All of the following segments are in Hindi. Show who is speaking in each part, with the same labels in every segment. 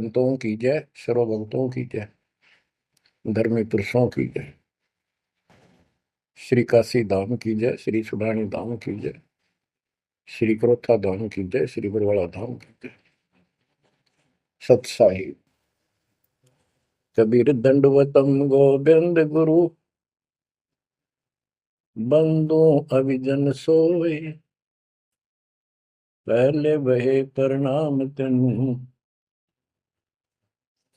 Speaker 1: संतों की जय, सर्वभक्तों की जय, धर्मी पुरुषों की जय, श्री काशी धाम की जय, श्री सुडानी धाम की जय, श्री क्रोथा धाम की जय, श्री बरवाड़ा धाम की जय। सत साहिब कबीर दंडवतम गोविंद गुरु, बंदो अभिजन सोए, पहले वहे प्रणाम तिन,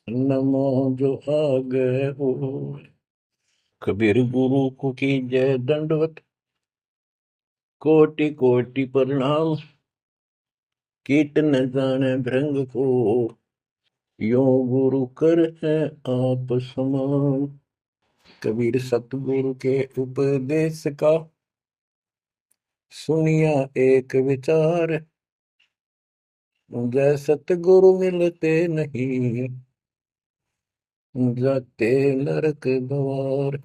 Speaker 1: नमो जो आगे हो। कबीर गुरु को की जय दंडवत, कोटि कोटि प्रणाम, कीट न जाने भृंग को, यो गुरु कर है आप समान। कबीर सतगुरु के उपदेश का, सुनिया एक विचार, जय सतगुरु मिलते नहीं, जाते नरक द्वार।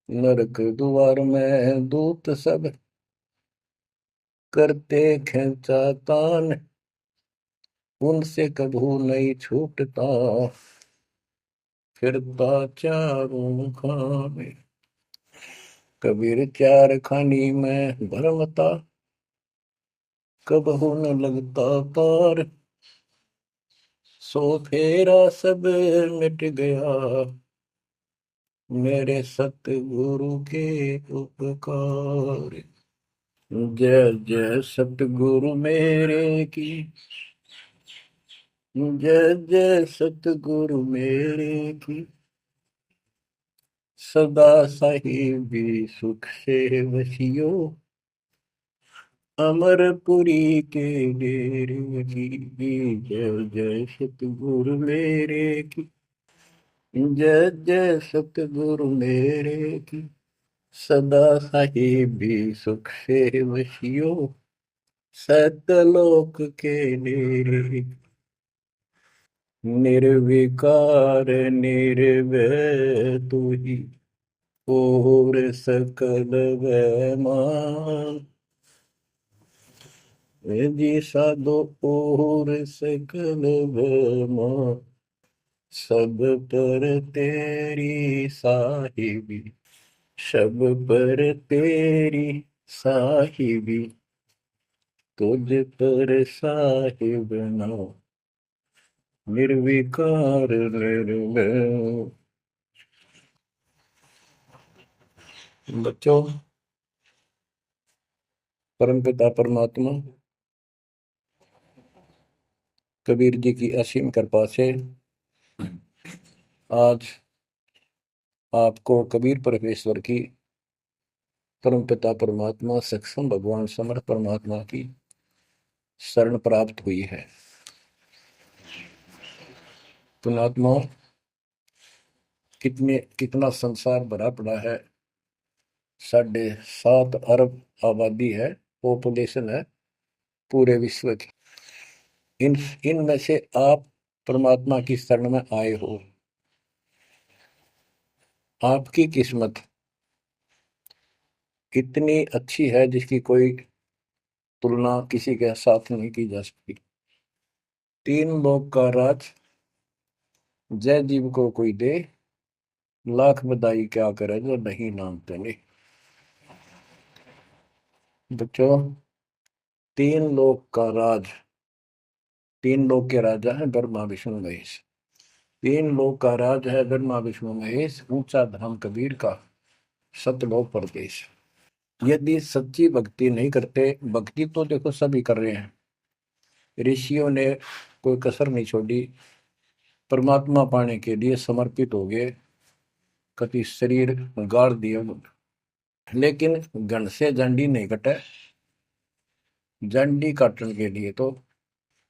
Speaker 1: नरक द्वार में दूत सब, करते खेचा तान, उनसे कभू नहीं छूटता, फिरता चारों खाने। कबीर चार खानी में भरमता, कबहू न लगता पार, सो फेरा सब मिट गया, मेरे सतगुरु के उपकार। जय जय सतगुरु मेरे की, जय जय सतगुरु मेरे की, सदा साहिबी सुख से वसियो, अमरपुरी के डेरे की। जय जय सतगुरु मेरे की, जय जय सतगुरु मेरे की, सदा साहिबी सुख से वसियो, सतलोक के डेरे। निर्विकार निर्भय तू ही, और सकल वैमान, जी साधो और सकल वैमान, सब पर तेरी साहिबी, सब पर तेरी साहिबी, तुझ पर साहिब ना, निर्विकार निर्भय। बच्चों, परमपिता परमात्मा कबीर जी की असीम कृपा से आज आपको कबीर परमेश्वर की, परमपिता परमात्मा सक्षम भगवान समर्थ परमात्मा की शरण प्राप्त हुई है। पुण्यात्मा, कितना संसार भरा पड़ा है, 7.5 अरब आबादी है, पॉपुलेशन है पूरे विश्व की। इनमें से आप परमात्मा की शरण में आए हो। आपकी किस्मत इतनी अच्छी है जिसकी कोई तुलना किसी के साथ नहीं की जा सकती। 3 लोक का राज जय जीव को कोई दे, लाख बधाई क्या करे जो नहीं नामते नहीं। बच्चों, 3 लोक का राज, 3 लोक के राजा है ब्रह्मा विष्णु महेश। 3 लोक का राज है ब्रह्मा विष्णु महेश, ऊंचा धाम कबीर का, सतलोक परदेश। यदि सच्ची भक्ति नहीं करते, भक्ति तो देखो सभी कर रहे हैं, ऋषियों ने कोई कसर नहीं छोड़ी, परमात्मा पाने के लिए समर्पित हो गए, कभी शरीर गाड़ दिए, लेकिन घन से जंडी नहीं कटे। जंडी काटने के लिए तो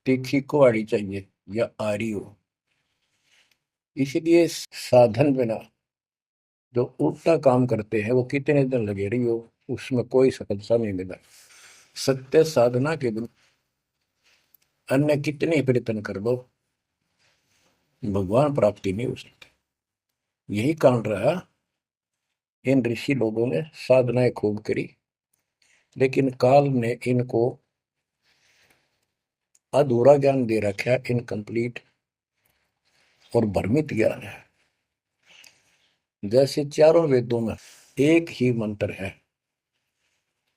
Speaker 1: तीखी कुहाड़ी चाहिए या आरी हो। इसलिए साधन बिना जो उल्टा काम करते हैं वो कितने दिन लगे रही हो, उसमें कोई सफलता नहीं मिला। सत्य साधना के दिन अन्य कितने प्रयत्न कर लो, भगवान प्राप्ति नहीं हो सकती। यही कारण रहा, इन ऋषि लोगों ने साधनाएं खूब करी, लेकिन काल ने इनको अधूरा ज्ञान दे रखा है, इनकम्प्लीट और भ्रमित ज्ञान है। जैसे चारों वेदों में एक ही मंत्र है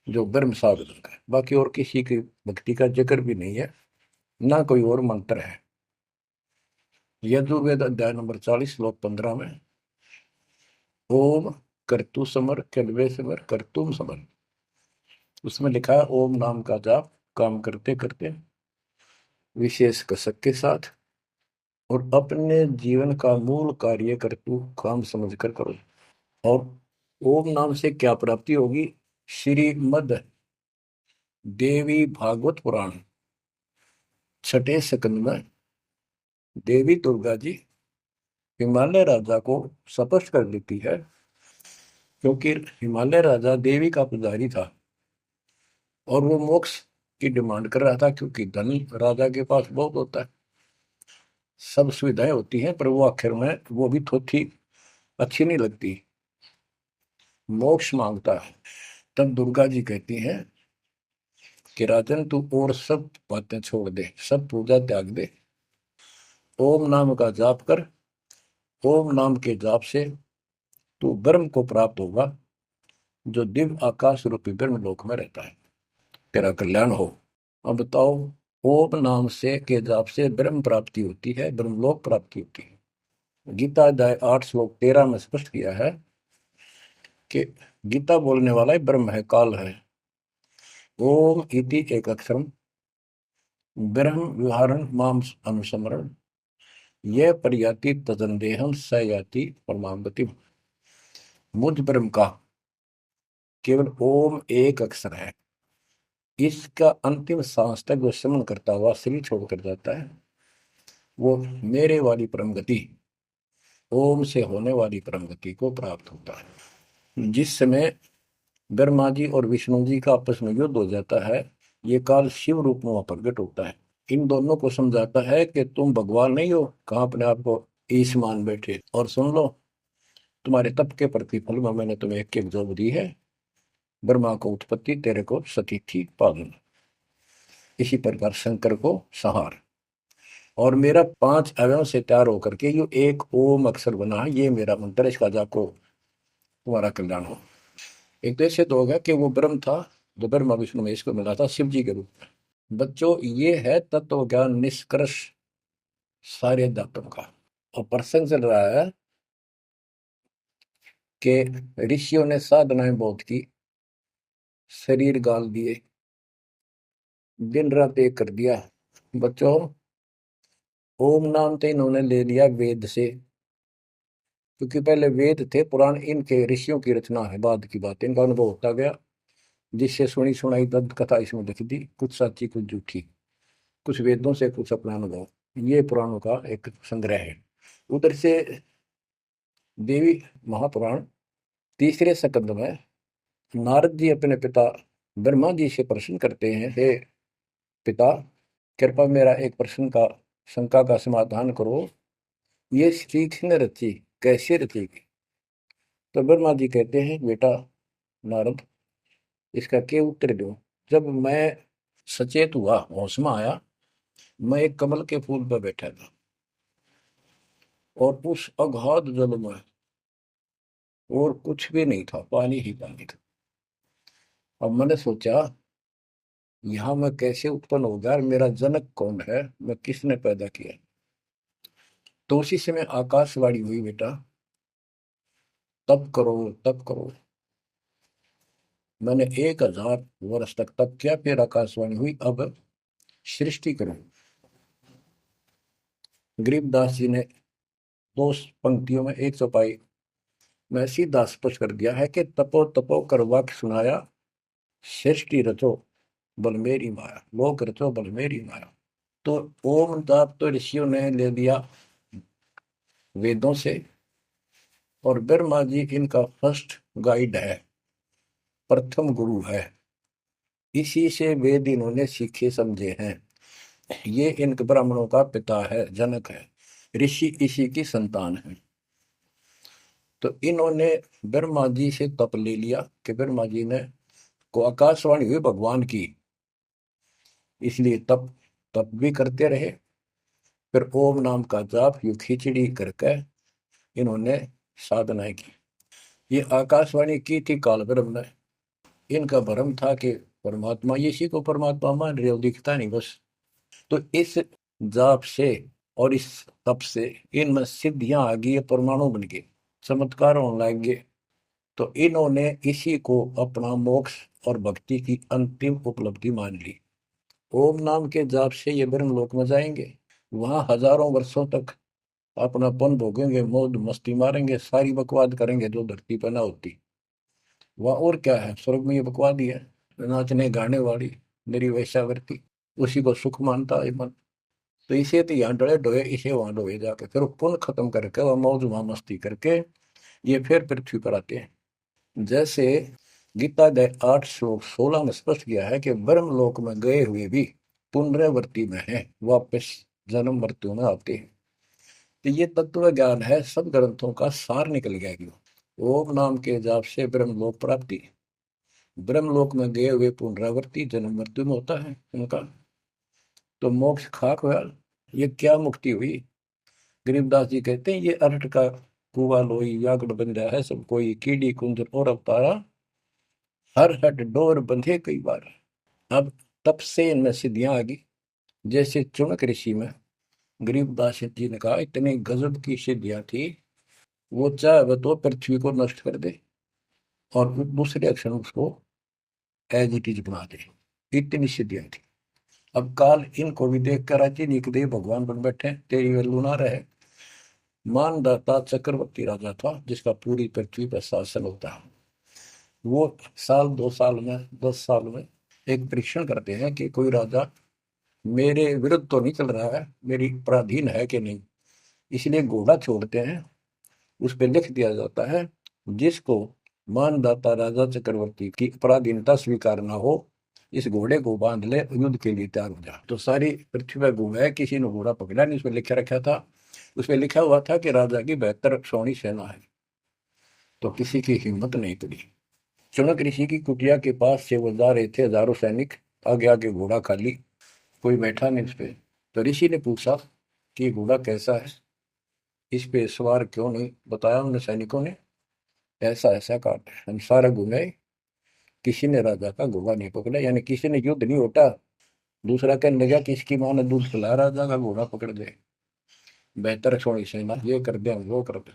Speaker 1: जो ब्रह्म साधन का है, बाकी और किसी की भक्ति का जिक्र भी नहीं है, ना कोई और मंत्र है। यजुर्वेद अध्याय नंबर 40 श्लोक 15 में ओम कर्तु समर कलवे समर कर्तुम समर, उसमें लिखा है ओम नाम का जाप काम करते करते विशेष कसक के साथ और अपने जीवन का मूल कार्य कर्तु काम समझकर करो। और ओम नाम से क्या प्राप्ति होगी? श्रीमद देवी भागवत पुराण छठे स्कंद में देवी दुर्गा जी हिमालय राजा को स्पष्ट कर देती है, क्योंकि हिमालय राजा देवी का पुजारी था और वो मोक्ष की डिमांड कर रहा था, क्योंकि धन राजा के पास बहुत होता है, सब सुविधाएं होती हैं, पर वो आखिर में वो भी थोड़ी अच्छी नहीं लगती, मोक्ष मांगता है। तब दुर्गा जी कहती हैं कि राजन तू और सब बातें छोड़ दे, सब पूजा त्याग दे, ओम नाम का जाप कर, ओम नाम के जाप से तू ब्रह्म को प्राप्त होगा जो दिव्य आकाश रूपी ब्रह्म लोक में रहता है, तेरा कल्याण हो। अब बताओ, ओम नाम से के जाप से ब्रह्म प्राप्ति होती है, ब्रह्मलोक प्राप्ति होती है। गीता अध्याय 8 श्लोक 13 में स्पष्ट किया है कि गीता बोलने वाला ही ब्रह्म है, काल है। ओम इति एक अक्षरम ब्रह्म विहारण माम अनुसमरण यह पर्याति तदंदेहम स याति परमाम गति। मुझ ब्रह्म का केवल ओम एक अक्षर है, इसका अंतिम सांस तक जो श्रवण करता हुआ शरीर छोड़कर जाता है वो मेरे वाली परम गति, ओम से होने वाली परम गति को प्राप्त होता है। जिस समय ब्रह्मा जी और विष्णु जी का आपस में युद्ध हो जाता है, ये काल शिव रूप में वहां प्रकट होता है, इन दोनों को समझाता है कि तुम भगवान नहीं हो, कहाँ अपने आप को ईश मान बैठे, और सुन लो तुम्हारे तप के प्रतिफल में मैंने तुम्हें एक एक जोग दी है, ब्रह्मा को उत्पत्ति, तेरे को सतीथि पालन, इसी प्रकार शंकर को संहार, और मेरा 5 अवयव से तैयार होकर के ये एक ओम अक्षर बना है, ये मेरा मंत्र, इसका जाप करो, तुम्हारा कल्याण हो। एक तो ऐसे तो होगा कि वो ब्रह्म था जो ब्रह्मा विष्णु महेश को मिला था शिव जी के रूप में। बच्चों, ये है तत्व ज्ञान निष्कर्ष सारे अध्यात्म का। और प्रसंग चल रहा है कि ऋषियों ने साधनाएं बहुत की, शरीर गाल दिए, दिन रात एक कर दिया। बच्चों, ओम नाम तो इन्होंने ले लिया वेद से, क्योंकि पहले वेद थे पुराण, इनके ऋषियों की रचना है, बाद की बात, इनका अनुभव होता गया, जिससे सुनी सुनाई दंत कथा इसमें लिख दी, कुछ सच्ची कुछ झूठी, कुछ वेदों से कुछ अपना अनुभव, ये पुराणों का एक संग्रह है। उधर से देवी महापुराण तीसरे स्कंद में नारद जी अपने पिता ब्रह्मा जी से प्रश्न करते हैं, हे पिता, कृपा मेरा एक प्रश्न का शंका का समाधान करो, ये सृष्टि किसने रची, कैसे रचेगी? तो ब्रह्मा जी कहते हैं, बेटा नारद, इसका क्या उत्तर दूं? जब मैं सचेत हुआ, होश में आया, मैं एक कमल के फूल पर बैठा था और उस अगाध जल में और कुछ भी नहीं था, पानी ही पानी था। अब मैंने सोचा, यहाँ मैं कैसे उत्पन्न हो गया, मेरा जनक कौन है, मैं किसने पैदा किया? तो उसी समय आकाशवाणी हुई, बेटा तप करो तप करो। मैंने 1000 वर्ष तक तप किया, फिर आकाशवाणी हुई, अब सृष्टि करो। गरीबदास जी ने 2 पंक्तियों में एक चौपाई में सीधा स्पष्ट कर दिया है कि तपो तपो कर वाक्य सुनाया, सृष्टि रचो बल मेरी माया, लोक रचो बल मेरी माया। तो ओम जाप तो ऋषियों ने ले लिया वेदों से, और ब्रह्मा जी इनका फर्स्ट गाइड है, प्रथम गुरु है, इसी से वेद इन्होंने सीखे समझे हैं, ये इन ब्राह्मणों का पिता है, जनक है, ऋषि इसी की संतान है। तो इन्होंने ब्रह्मा जी से तप ले लिया कि ब्रह्मा जी ने को आकाशवाणी हुई भगवान की, इसलिए तप तप भी करते रहे। फिर ओम नाम का जाप यू खिचड़ी करके इन्होंने साधनाएं की। ये आकाशवाणी की थी काल ब्रह्म ने। इनका भ्रम था कि परमात्मा, इसी को परमात्मा मान रहे हो, दिखता नहीं बस। तो इस जाप से और इस तप से इनमें सिद्धियां आ गई, परमाणु बन गए, चमत्कार होने लग गए। तो इन्होंने इसी को अपना मोक्ष और भक्ति की अंतिम उपलब्धि मान ली। ओम नाम के जाप से ये ब्रह्म लोक में जाएंगे, वहां हजारों वर्षों तक अपनापन भोगेंगे, मौज मस्ती मारेंगे, सारी बकवाद करेंगे जो धरती पर ना होती। वह और क्या है, स्वर्ग में ये बकवाद ही है, नाचने गाने वाली मेरी वैश्यावृत्ति, उसी को सुख मानता है मन। तो इसे तो यहाँ डरे डोए, इसे वहां डोए जाके, फिर पुण्य खत्म करके वह मौज वहां मस्ती करके ये फिर पृथ्वी पर आते हैं। जैसे गीता अध्याय 8 श्लोक 16 में स्पष्ट किया है कि ब्रह्म लोक में गए हुए भी पुनरावृत्ति में है, वापस जन्म मृत्यु में आते हैं। तो ये तत्व ज्ञान है, सब ग्रंथों का सार निकल गया क्यों। ओम नाम के जाप से ब्रह्म लोक प्राप्ति, ब्रह्म लोक में गए हुए पुनरावृत्ति जन्म मृत्यु में होता है उनका। तो मोक्ष खाक हुआ, ये क्या मुक्ति हुई। गरीबदास जी कहते हैं ये अरट का कुआ लोई यागड़ बंधा है सब कोई, कीड़ी कुंजर और अवतारा, हर हट डोर बंधे कई बार। अब तब से इनमें सिद्धियां आ गई। जैसे चुनक ऋषि में गरीबदास जी ने कहा इतनी गजब की सिद्धियां थी, वो चाहे तो पृथ्वी को नष्ट कर दे और दूसरे अक्षर उसको एज इट इज बना दे, इतनी सिद्धियां थी। अब काल इनको भी देख कर राजी नहीं कि देव भगवान बन बैठे, तेरी वैल्यू ना रहे। मानदाता चक्रवर्ती राजा था जिसका पूरी पृथ्वी पर शासन होता है। वो साल 2 साल में 10 साल में एक परीक्षण करते हैं कि कोई राजा मेरे विरुद्ध तो नहीं चल रहा है, मेरी पराधीन है कि नहीं। इसलिए घोड़ा छोड़ते हैं, उस पर लिख दिया जाता है जिसको मानदाता राजा चक्रवर्ती की पराधीनता स्वीकार ना हो, इस घोड़े को बांध ले, युद्ध के लिए तैयार हो जा। तो सारी पृथ्वी पर घूमा है, किसी ने घोड़ा पकड़ा नहीं। उसमें लिखा रखा था, उसमें लिखा हुआ था कि राजा की 72 सोनी सेना है। तो किसी की हिम्मत नहीं पड़ी। चुनक ऋषि की कुटिया के पास से वो जा रहे थे, हजारों सैनिक, आगे आगे घोड़ा खाली, कोई बैठा नहीं उस पे। तो ऋषि ने पूछा कि घोड़ा कैसा है, इस पे सवार क्यों नहीं। बताया उन सैनिकों ने, ऐसा ऐसा काट हम सारा घूमे, किसी ने राजा का घोड़ा नहीं पकड़ा, यानी किसी ने युद्ध नहीं उठा। दूसरा कहने लगा कि इसकी माँ ने दूध पिलाया, राजा का घोड़ा पकड़ दे, बेहतर छोड़ी सेना, ये कर दे वो कर दे।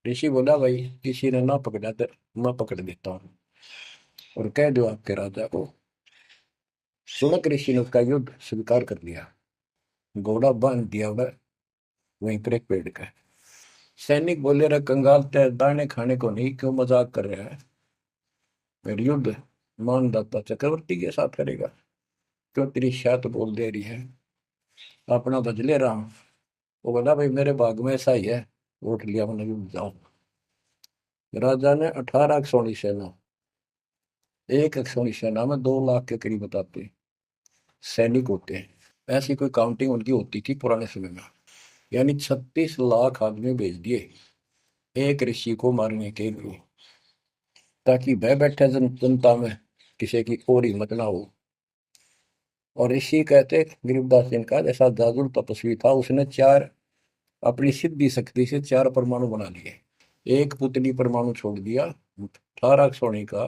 Speaker 1: ऋषि बोला भाई किसी ने ना पकड़ा तो मैं पकड़ देता हूँ, और कह दो आपके राजा को। सुनक ऋषि ने उसका युद्ध स्वीकार कर लिया, घोड़ा बांध दिया वह वहीं पर एक पेड़ का। सैनिक बोले रे कंगाल, ते दाने खाने को नहीं, क्यों मजाक कर रहा है, मेरी युद्ध मानदाता चक्रवर्ती के साथ करेगा, क्यों तेरी शायद बोल दे रही है, अपना बजले राम। वो बोला भाई मेरे भाग में ऐसा ही है, वोट लिया मैंने, युद्ध जाओ। राजा ने 18 सोनी सेना, एक सोनी सेना में 2 लाख के करीब बताते सैनिक होते हैं। ऐसी कोई काउंटिंग उनकी होती थी पुराने समय में। यानी 36 लाख आदमी भेज दिए एक ऋषि को मारने के लिए, ताकि वह बैठे जनता में किसी की और हिम्मत ना हो। और ऋषि कहते गरीबदास जी का जैसा जादू तपस्वी था, उसने चार अपनी सिद्धि शक्ति से 4 परमाणु बना लिए। एक पुतली परमाणु छोड़ दिया, 18 सोने का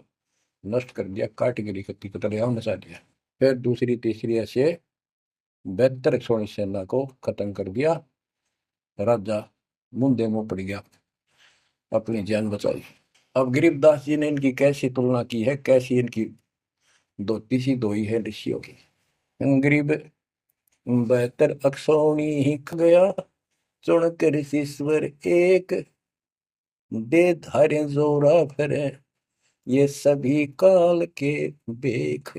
Speaker 1: नष्ट कर दिया, काट गिरी कत्ती कतलेआम मचा दिया। फिर दूसरी तीसरी ऐसे 72 सोनी सेना को खत्म कर दिया। राजा मुंदे मुंह पड़ गया, अपनी जान बचाई। अब गरीबदास जी ने इनकी कैसी तुलना की है, कैसी इनकी धोती सी धोई है ऋषियों की। गरीब 72 अक्षौणी ही गया, चुणक ऋषिश्वर एक, दे धारे जोरा फिरे, ये सभी काल के बेख।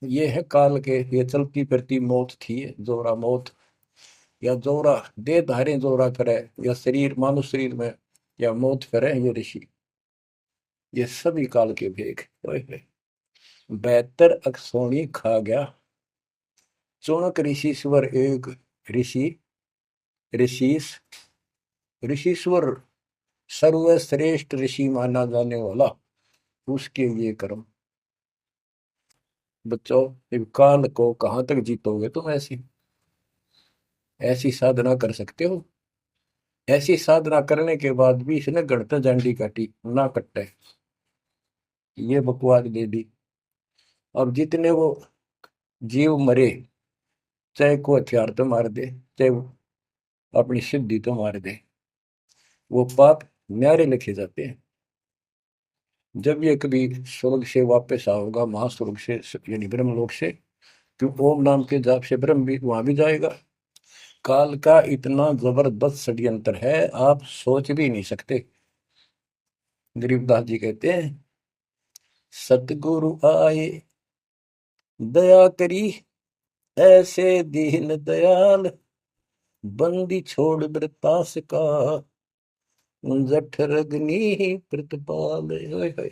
Speaker 1: ये है काल के, ये चलती फिरती मौत थी, जोरा मौत, या जोरा दे धारे जोरा फिरे, या शरीर मानुष शरीर में या मौत फिरे, ये ऋषि, ये सभी काल के भेख। 72 अक्षौणी खा गया, चुणक ऋषिश्वर एक, ऋषि ऋषिस ऋषिश्वर सर्वश्रेष्ठ ऋषि माना जाने वाला, उसके ये कर्म। बच्चों, ये काल को कहां तक जीतोगे तुम? ऐसी ऐसी साधना कर सकते हो? ऐसी साधना करने के बाद भी इसने गढ़ते झंडी काटी ना कट्टे, ये बकवास दे दी। अब जितने वो जीव मरे, चाहे को हथियार तो मार दे, चाहे वो अपनी सिद्धि तो मार दे, वो पाप न्यारे लिखे जाते हैं। जब ये कभी स्वर्ग से वापस आओगा, महास्वर्ग से यानी ब्रह्मलोक से, तो ओम नाम के जाप से ब्रह्म भी वहां भी जाएगा। काल का इतना जबरदस्त षड्यंत्र है, आप सोच भी नहीं सकते। गरीबदास जी कहते हैं, सतगुरु आए दया करी, ऐसे दीन दयाल, बंदी छोड़ वृतास का, जठर अग्नि प्रतिपाल। होय होय।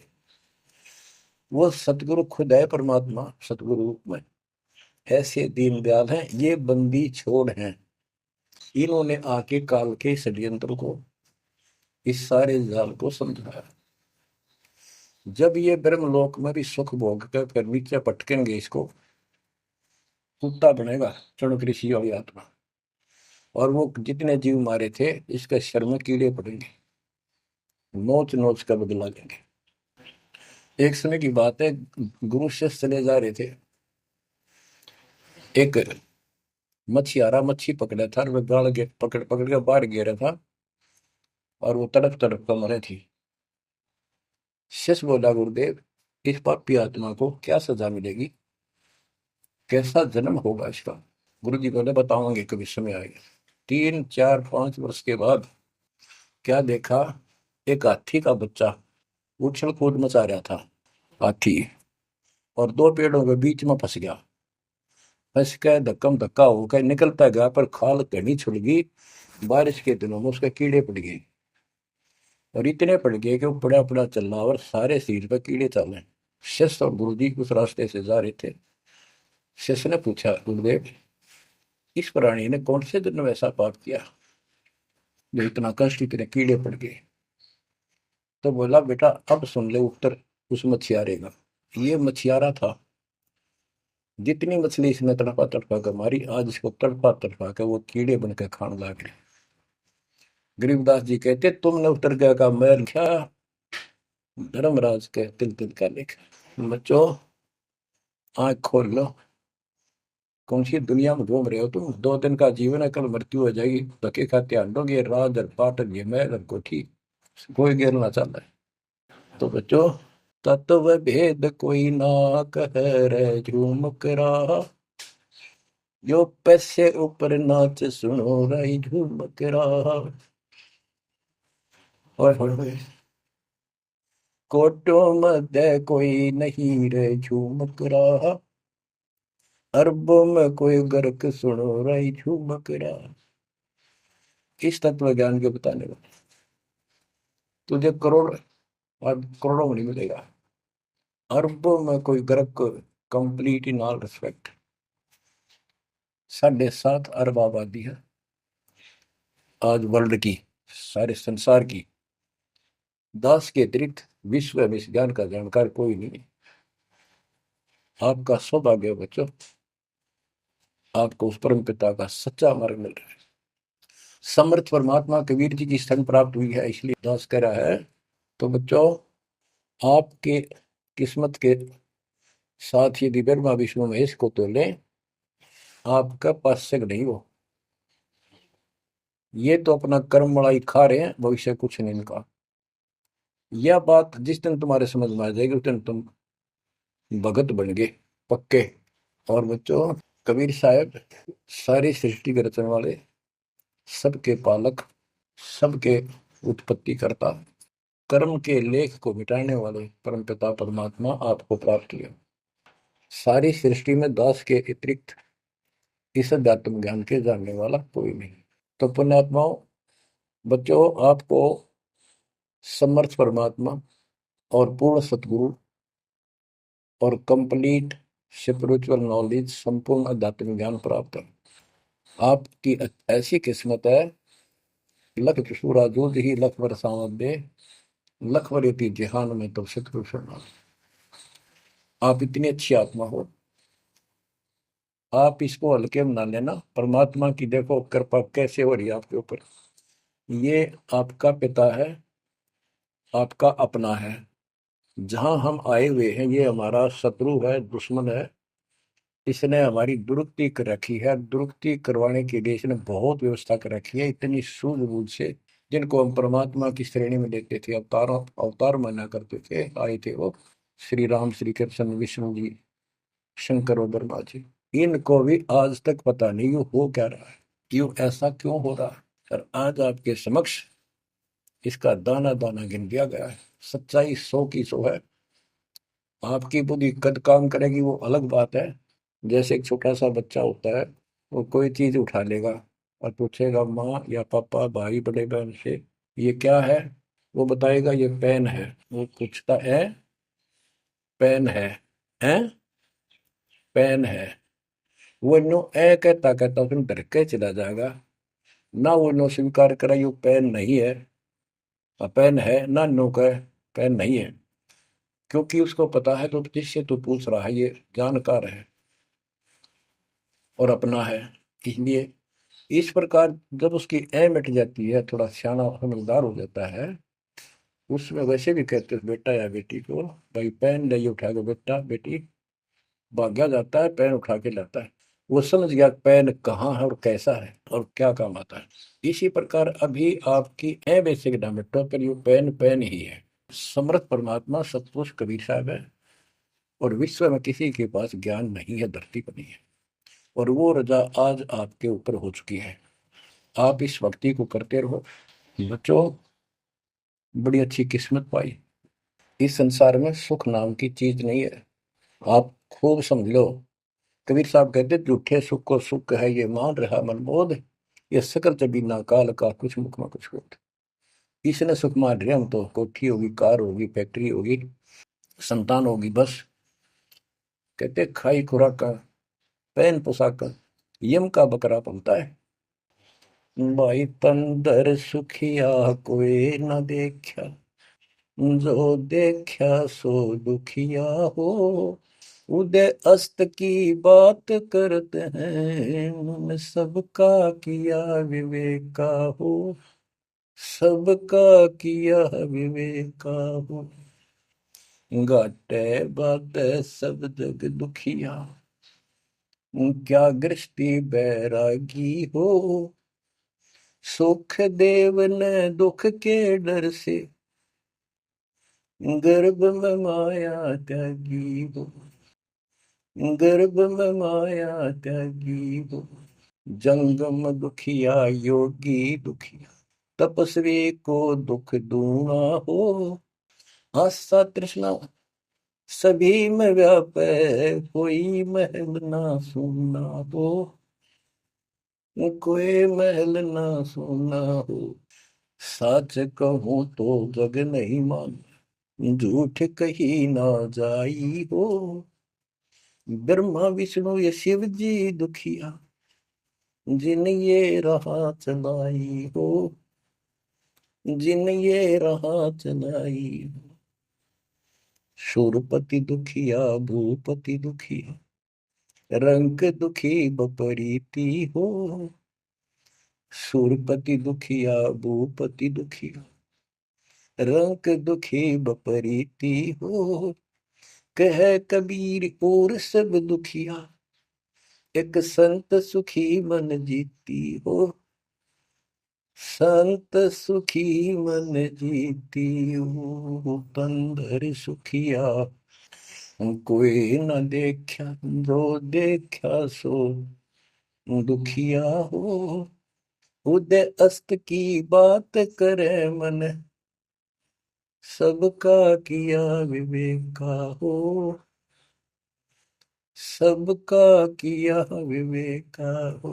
Speaker 1: वो सतगुरु खुद है, परमात्मा सतगुरु रूप में ऐसे दीन दयाल हैं, ये बंदी छोड़ हैं। इन्होंने आके काल के षड्यंत्र को, इस सारे जाल को समझाया। जब ये ब्रह्मलोक में भी सुख भोग कर फिर नीचे पटकेंगे, इसको कुत्ता बनेगा चणक ऋषि वाली आत्मा, और वो जितने जीव मारे थे इसके शर में कीड़े पड़ेंगे, नोच नोच कर बदला लेंगे। एक समय की बात है, गुरु शिष्य चले जा रहे थे, एक मछियारा मच्छी पकड़ा था, और वह गाड़ के पकड़ पकड़ के बाहर गिरा था, और वो तड़प तड़प कर मरे थी। शिष्य बोला, गुरुदेव इस पापी आत्मा को क्या सजा मिलेगी, कैसा जन्म होगा इसका? गुरु जी बोले, बताओगे कभी समय आएगा। 3 4 5 वर्ष के बाद क्या देखा, एक हाथी का बच्चा उछल कूद मचा रहा था, हाथी, और दो पेड़ों के बीच में फंस गया। फंस के धक्कम धक्का होकर निकलता गया, पर खाल घनी छुल गई। बारिश के दिनों में उसके कीड़े पड़ गए, और इतने पड़ गए कि वो पड़ा पड़ा चल रहा, और सारे शरीर पर कीड़े चले। शिष्य और गुरु जी उस रास्ते से जा रहे थे। शिष्य ने पूछा, गुरुदेव इस प्राणी ने कौन से दिन में ऐसा पाप किया जो इतना कष्ट, इतने कीड़े पड़ गए? तो बोला, बेटा अब सुन ले उत्तर उस मछियारे का। ये मछियारा था, जितनी मछली इसने तड़पा तड़पा कर मारी, आज इसको तड़पा तड़पा कर वो कीड़े बनकर खाने लग गए। गरीबदास जी कहते, तुमने उत्तर गया का मैल क्या, धर्मराज के तिल तिल का लेखा। बच्चों, आंख खोल लो, कौन सी दुनिया में घूम रहे हो तुम? 2 दिन का जीवन है, कल मृत्यु हो जाएगी। धक्के खाते हांडोगे, राज और पाट और ये महल और कोठी, कोई गिरना चाहता है। तो बच्चों, तत्व भेद कोई ना कह रे झूमक रहा, जो पैसे ऊपर नाच सुनो रही झूमक रहा। और कोटो मध्य कोई नहीं रे झूमक रहा, अरबों में कोई गर्क सुनो रही झूमक रहा। इस तत्व ज्ञान के बताने वाले तुझे करोड़ और करोड़ों में नहीं मिलेगा, अरबों में कोई गर्क, कंप्लीट इन ऑल रिस्पेक्ट। 7.5 अरब आबादी है आज वर्ल्ड की, सारे संसार की। 10 के अतिरिक्त विश्व में इस ज्ञान का जानकार कोई नहीं है। आपका सौभाग्य बच्चों, आपको उस परम पिता का सच्चा मार्ग मिल रहा है। समर्थ परमात्मा कबीर जी की स्थान प्राप्त हुई है, इसलिए दास कह रहा है। तो बच्चों, आपके किस्मत के साथ यदि ब्रह्मा विष्णु महेश को तो लें, आपका पास नहीं हो। ये तो अपना कर्म मलाई खा रहे हैं, भविष्य कुछ नहीं इनका। यह बात जिस दिन तुम्हारे समझ में आ जाएगी, उस दिन तुम भगत बन गए पक्के। और बच्चों, कबीर साहब सारी सृष्टि के रचने वाले, सबके पालक, सबके उत्पत्ति करता, कर्म के लेख को मिटाने वाले परमपिता परमात्मा आपको प्राप्त किया। सारी सृष्टि में दास के अतिरिक्त इस अध्यात्म ज्ञान के जानने वाला कोई नहीं। तो पुण्यात्माओं, बच्चों, आपको समर्थ परमात्मा और पूर्ण सतगुरु और कंप्लीट स्पिरिचुअल नॉलेज, संपूर्ण अध्यात्म ज्ञान प्राप्त है। आपकी ऐसी किस्मत है, लख चुसूरा जूझ ही लख बरसावत दे, लख वरेती जिहान में तो सतगुरु शरण। आप इतनी अच्छी आत्मा हो, आप इसको हल्के में ना लेना। परमात्मा की देखो कृपा कैसे हो रही है आपके ऊपर। ये आपका पिता है, आपका अपना है। जहां हम आए हुए हैं ये हमारा शत्रु है, दुश्मन है। इसने हमारी दुरुक्ति कर रखी है। दुरुक्ति करवाने के लिए इसने बहुत व्यवस्था कर रखी है, इतनी सूझबूझ से। जिनको हम परमात्मा की श्रेणी में देखते थे, अवतार अवतार माना करते थे, आए थे वो श्री राम, श्री कृष्ण, विष्णु जी, शंकर और ब्रह्मा जी। इनको भी आज तक पता नहीं ये हो क्या रहा है, क्यों ऐसा क्यों हो रहा है। और आज आपके समक्ष इसका दाना दाना गिन दिया गया है। सच्चाई 100 की 100 है। आपकी बुद्धि कद काम करेगी वो अलग बात है। जैसे एक छोटा सा बच्चा होता है, वो कोई चीज उठा लेगा और पूछेगा माँ या पापा, भाई, बड़े बहन से ये क्या है। वो बताएगा ये पेन है। वो पूछता है पेन है पेन है। वो नो ए कहता कहता उसमें डर के चला जाएगा। ना वो नो स्वीकार करे ये पेन नहीं है, पेन है ना, नो कहे पेन नहीं है। क्योंकि उसको पता है तो जिससे तू पूछ रहा है ये जानकार है और अपना है। इसलिए इस प्रकार जब उसकी ए मिट जाती है, थोड़ा सियाना समझदार हो जाता है, उसमें वैसे भी कहते हैं बेटा या बेटी को, भाई पेन ले उठा के, बेटा बेटी भाग्या जाता है पेन उठा के लाता है। वो समझ गया पेन कहाँ है और कैसा है और क्या काम आता है। इसी प्रकार अभी आपकी ए बेसिक ना मिटो पर ये पेन पेन ही है। समर्थ परमात्मा सतपुरुष कबीर साहब है। और विश्व में किसी के पास ज्ञान नहीं है, धरती पर नहीं है। और वो रजा आज आपके ऊपर हो चुकी है। आप इस भक्ति को करते रहो बच्चों। बड़ी अच्छी किस्मत पाई। इस संसार में सुख नाम की चीज नहीं है, आप खूब समझ लो। कबीर साहब कहते झूठे सुख को सुख है ये मान रहा मनमोद, ये सकल जबीना काल का कुछ मुख में कुछ होता। इसने सुख मान रहे हम तो, कोठी होगी, कार होगी, फैक्ट्री होगी, संतान होगी, बस। कहते खाई खुराक का, पहन पोशाक का, यम का बकरा बनता है। भाई तंदर सुखिया कोई न देखा, जो देखा सो दुखिया हो। उदय अस्त की बात करते हैं, उन्होंने सबका किया विवेका हो। सबका किया विवेका हो। घाटे बाटे सब जग दुखिया, क्या गृष्टि बैरागी हो। सुख देव ने दुख के डर से, गर्भ में माया त्यागी हो। गर्भ में माया त्यागी हो। जंगम दुखिया योगी दुखिया, तपस्वी को दुख दूना हो। आस्था तृष्णा सभी में व्यापे, कोई महल ना सुनना हो। कोई महल ना सुनना हो। सच कहूं तो जग नहीं मान, झूठ कही ना जाई हो। ब्रह्मा विष्णु ये शिव जी दुखिया, जिन ये राह चलाई हो। जिन ये राह चलाई हो। शूरपति दुखिया, भूपति दुखिया, रंग दुखी बपरीती हो। शूरपति दुखिया, भूपति दुखिया, रंग दुखी बपरीती हो। कह कबीर और सब दुखिया, एक संत सुखी मन जीती हो। संत सुखी मन जीती हो। तंदर सुखिया कोई न देखा, जो देखा सो दुखिया हो। उदय अस्त की बात करे मन, सबका किया विवेका हो। सबका किया विवेका हो।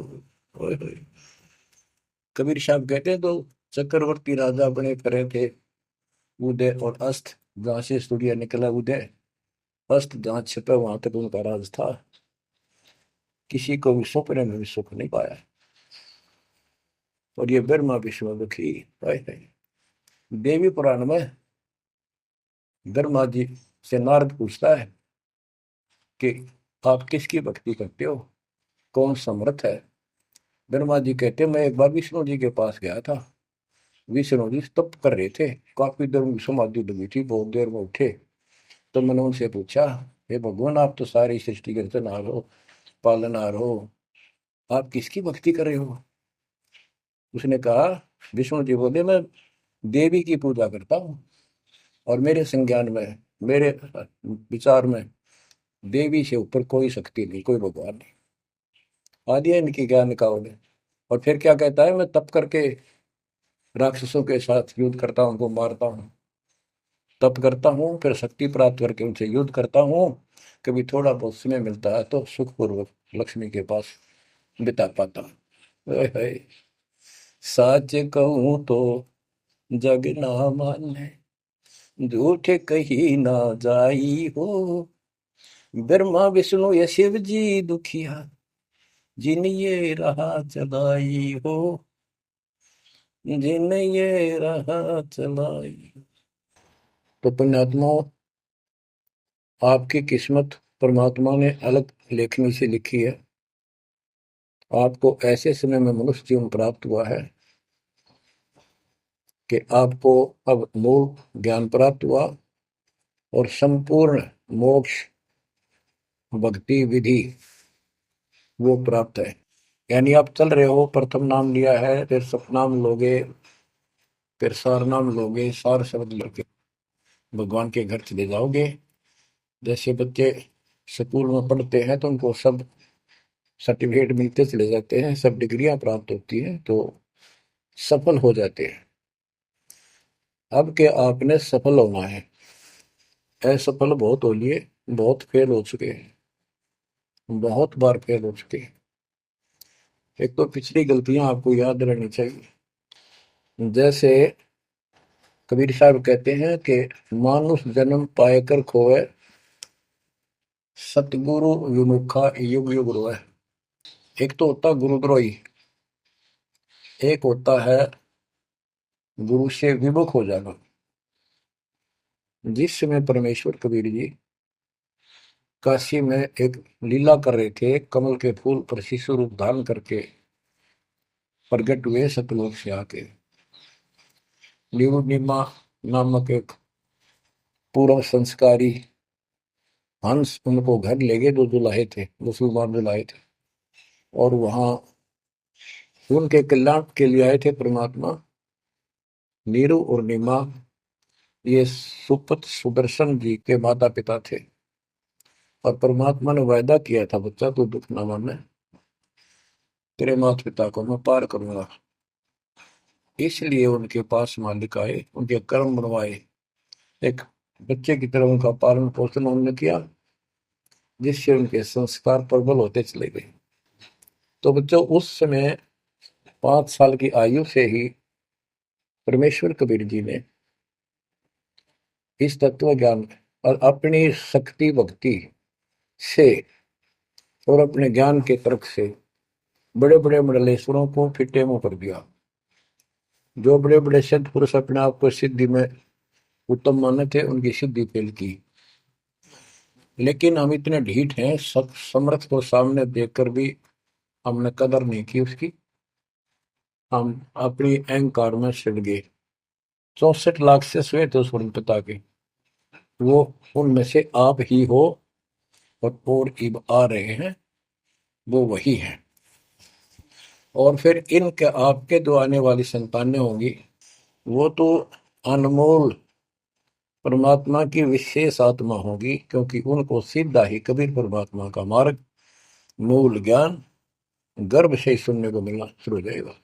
Speaker 1: ओए होए। कबीर साहब कहते हैं तो चक्रवर्ती राजा बने खड़े थे। उदय और अस्त, जहां से सूर्य निकला उदय, अस्त जहां छिपे वहां तक उनका राज था। किसी को भी सपने में भी सुख नहीं पाया। और ये ब्रह्मा विष्णु दुखी। हाय हाय। देवी पुराण में ब्रह्मा जी से नारद पूछता है कि आप किसकी भक्ति करते हो। कौन समर्थ है। ब्रह्मा जी कहते मैं एक बार विष्णु जी के पास गया था। विष्णु जी तप कर रहे थे, काफी देर में समाधि लगी थी, बहुत देर में उठे। तो मैंने उनसे पूछा, हे भगवान, आप तो सारी सृष्टि के रचनहार हो, पालनहार हो, आप किसकी भक्ति कर रहे हो। उसने कहा, विष्णु जी बोले, मैं देवी की पूजा करता हूँ, और मेरे संज्ञान में, मेरे विचार में देवी से ऊपर कोई शक्ति नहीं, कोई भगवान नहीं। आदि है इनकी ज्ञान का उन्हें। और फिर क्या कहता है, मैं तप करके राक्षसों के साथ युद्ध करता हूँ, उनको मारता हूँ, तप करता हूँ, फिर शक्ति प्राप्त करके उनसे युद्ध करता हूँ। कभी थोड़ा बहुत समय मिलता है तो सुखपूर्वक लक्ष्मी के पास बिता पाता हूँ। हाय, सच कहूँ तो जग ना माने, झूठ कही ना जाई हो। ब्रह्मा विष्णु या शिव जी दुखिया, जिन ये राह चलाई हो, जिन ये राह चलाई। तो पुण्यात्माओं, आपकी किस्मत परमात्मा ने अलग लेखनी से लिखी है। आपको ऐसे समय में मनुष्य जीवन प्राप्त हुआ है कि आपको अब मूल ज्ञान प्राप्त हुआ और संपूर्ण मोक्ष भक्ति विधि वो प्राप्त है। यानी आप चल रहे हो, प्रथम नाम लिया है, फिर सतनाम लोगे, फिर सार नाम लोगे, सार शब्द लोगे, भगवान के घर चले जाओगे। जैसे बच्चे स्कूल में पढ़ते हैं तो उनको सब सर्टिफिकेट मिलते चले जाते हैं, सब डिग्रियां प्राप्त होती हैं, तो सफल हो जाते हैं। अब के आपने सफल होना है। असफल बहुत हो लिए, बहुत फेल हो चुके हैं, बहुत बार फेल हो चुके हैं। एक तो पिछली गलतियां आपको याद रहनी चाहिए। जैसे कबीर साहब कहते हैं कि मानुष जन्म पाएकर खोए, सतगुरु विमुखा युग युग रोए। एक तो होता गुरुद्रोही, एक होता है गुरु से विमुख हो जाना। जिस समय परमेश्वर कबीर जी काशी में एक लीला कर रहे थे, कमल के फूल पर शिशु रूप धारण करके प्रकट हुए सतलोक से आके। निमा नामक एक पूर्व संस्कारी हंस उनको घर ले गए, जो दुलाहे थे, मुसलमान दुलाहे थे, और वहां उनके कल्याण के लिए आए थे परमात्मा। नीरू और नीमा ये सुपत सुदर्शन जी के माता पिता थे, और परमात्मा ने वायदा किया था, बच्चा तू दुख ना माने, तेरे माता पिता को मैं पार करूंगा। इसलिए उनके पास मालिक आए, उनके कर्म बनवाए, एक बच्चे की तरह उनका पालन पोषण उन्होंने किया, जिससे उनके संस्कार प्रबल होते चले गए। तो बच्चों, उस समय 5 साल की आयु से ही परमेश्वर कबीर जी ने इस तत्व ज्ञान और अपनी शक्ति भक्ति से और अपने ज्ञान के तर्क से बड़े बड़े मंडलेश्वरों को फिटे मुंह कर दिया। जो बड़े बड़े सिद्ध पुरुष अपने आप को सिद्धि में उत्तम माने थे, उनकी सिद्धि फेल की। लेकिन हम इतने ढीठ हैं, सब समर्थ को सामने देखकर भी हमने कदर नहीं की उसकी। हम अपनी अहंकार में सिड़ गए। 64 लाख से श्वेत हो स्वर्ण पिता के, वो उनमें से आप ही हो, और इब आ रहे हैं, वो वही है। और फिर इनके आपके जो आने वाली संतानें होंगी, वो तो अनमोल परमात्मा की विशेष आत्मा होगी, क्योंकि उनको सीधा ही कबीर परमात्मा का मार्ग, मूल ज्ञान गर्भ से ही सुनने को मिलना शुरू हो जाएगा।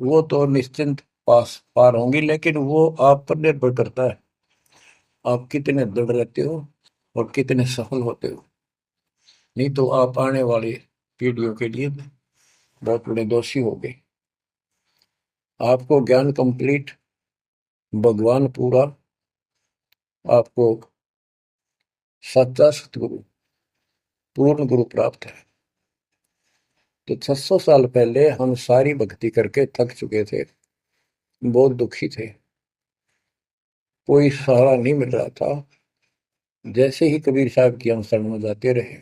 Speaker 1: वो तो निश्चिंत पास पार होंगी, लेकिन वो आप पर निर्भर करता है, आप कितने दृढ़ रहते हो और कितने सफल होते हो। नहीं तो आप आने वाली पीढ़ियों के लिए बहुत बड़े दोषी हो गए। आपको ज्ञान कंप्लीट, भगवान पूरा, आपको सच्चा सतगुरु, पूर्ण गुरु प्राप्त है। तो 600 साल पहले हम सारी भक्ति करके थक चुके थे, बहुत दुखी थे, कोई सहारा नहीं मिल रहा था। जैसे ही कबीर साहब की हम शरण में जाते रहे,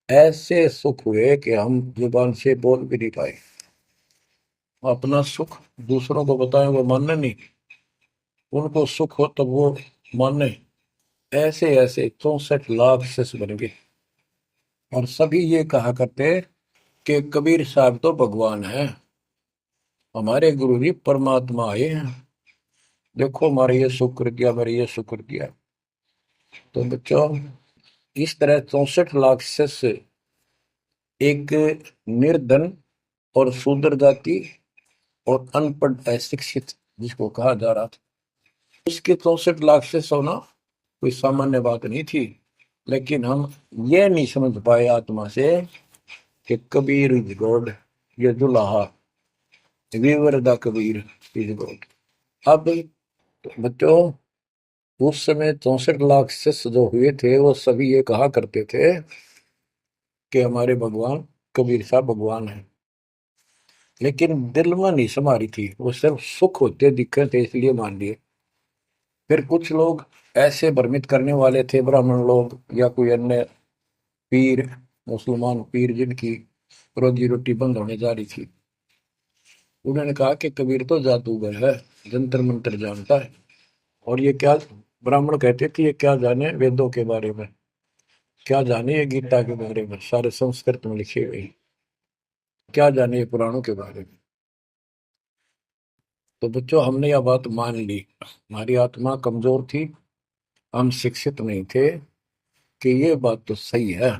Speaker 1: ऐसे सुख हुए कि हम जुबान से बोल भी नहीं पाए। अपना सुख दूसरों को बताएं वो मानने नहीं, उनको सुख हो तब वो माने। ऐसे ऐसे 64 लाख शिष्य बन गए और सभी ये कहा करते कि कबीर साहब तो भगवान है, हमारे गुरु जी परमात्मा आए हैं, देखो हमारे ये शुक्र किया, हमारे ये शुक्र किया। तो बच्चों, इस तरह 64 लाख शिष्य एक निर्धन और शूद्र जाति और अनपढ़ अशिक्षित जिसको कहा जा रहा था, उसके 64 लाख शिष्य होना कोई सामान्य बात नहीं थी। लेकिन हम ये नहीं समझ पाए आत्मा से कि कबीर इज गॉड, ये दुल्हा weaver the Kabir is God. अब बच्चों, उस समय 64 लाख शिष्य जो हुए थे वो सभी ये कहा करते थे कि हमारे भगवान कबीर साहब भगवान है, लेकिन दिल में नहीं समारी थी, वो सिर्फ सुख होते दिखे थे इसलिए मान लिए। फिर कुछ लोग ऐसे भ्रमित करने वाले थे, ब्राह्मण लोग या कोई अन्य पीर, मुसलमान पीर जिनकी रोजी रोटी बंद होने जा रही थी, उन्होंने कहा कि कबीर तो जादूगर है, जंतर मंत्र जानता है। और ये क्या, ब्राह्मण कहते थे ये क्या जाने वेदों के बारे में, क्या जाने ये गीता के बारे में, सारे संस्कृत में लिखे हुए, क्या जाने ये पुराणों के बारे में। तो बच्चों, हमने यह बात मान ली, हमारी आत्मा कमजोर थी, हम शिक्षित नहीं थे, कि ये बात तो सही है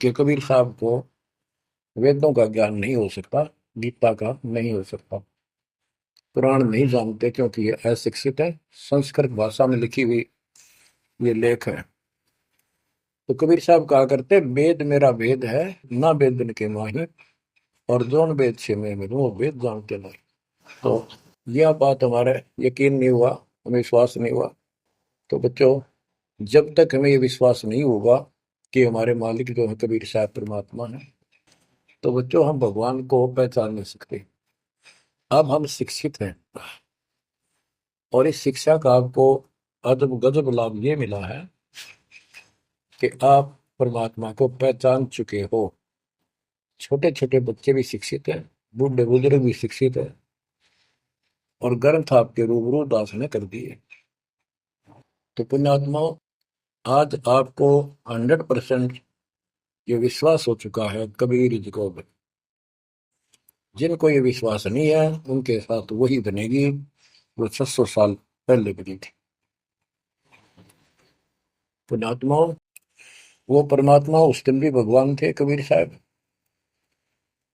Speaker 1: कि कबीर साहब को वेदों का ज्ञान नहीं हो सकता, गीता का नहीं हो सकता, पुराण नहीं जानते क्योंकि ये अशिक्षित है, संस्कृत भाषा में लिखी हुई ये लेख है। तो कबीर साहब कहा करते, वेद मेरा वेद है, ना वेदन के माही, और जोन वेद से मैं मिलूं वो वेद जानते नहीं। तो यह बात हमारे यकीन नहीं हुआ, हमें विश्वास नहीं हुआ। तो बच्चों, जब तक हमें ये विश्वास नहीं होगा कि हमारे मालिक जो है कबीर साहब परमात्मा है, तो बच्चों हम भगवान को पहचान नहीं सकते। अब हम शिक्षित हैं और इस शिक्षा का आपको अजब गजब लाभ ये मिला है कि आप परमात्मा को पहचान चुके हो। छोटे छोटे बच्चे भी शिक्षित हैं, बूढ़े बुजुर्ग भी शिक्षित है, और ग्रंथ आपके रूबरू दास ने कर दिए। तो पुण्यात्माओं, आज आपको 100% ये विश्वास हो चुका है कबीर जी को। जिनको ये विश्वास नहीं है उनके साथ वही बनेगी जो 600 साल पहले बनी थी। पुण्यात्माओं, वो परमात्मा उस दिन भी भगवान थे कबीर साहब,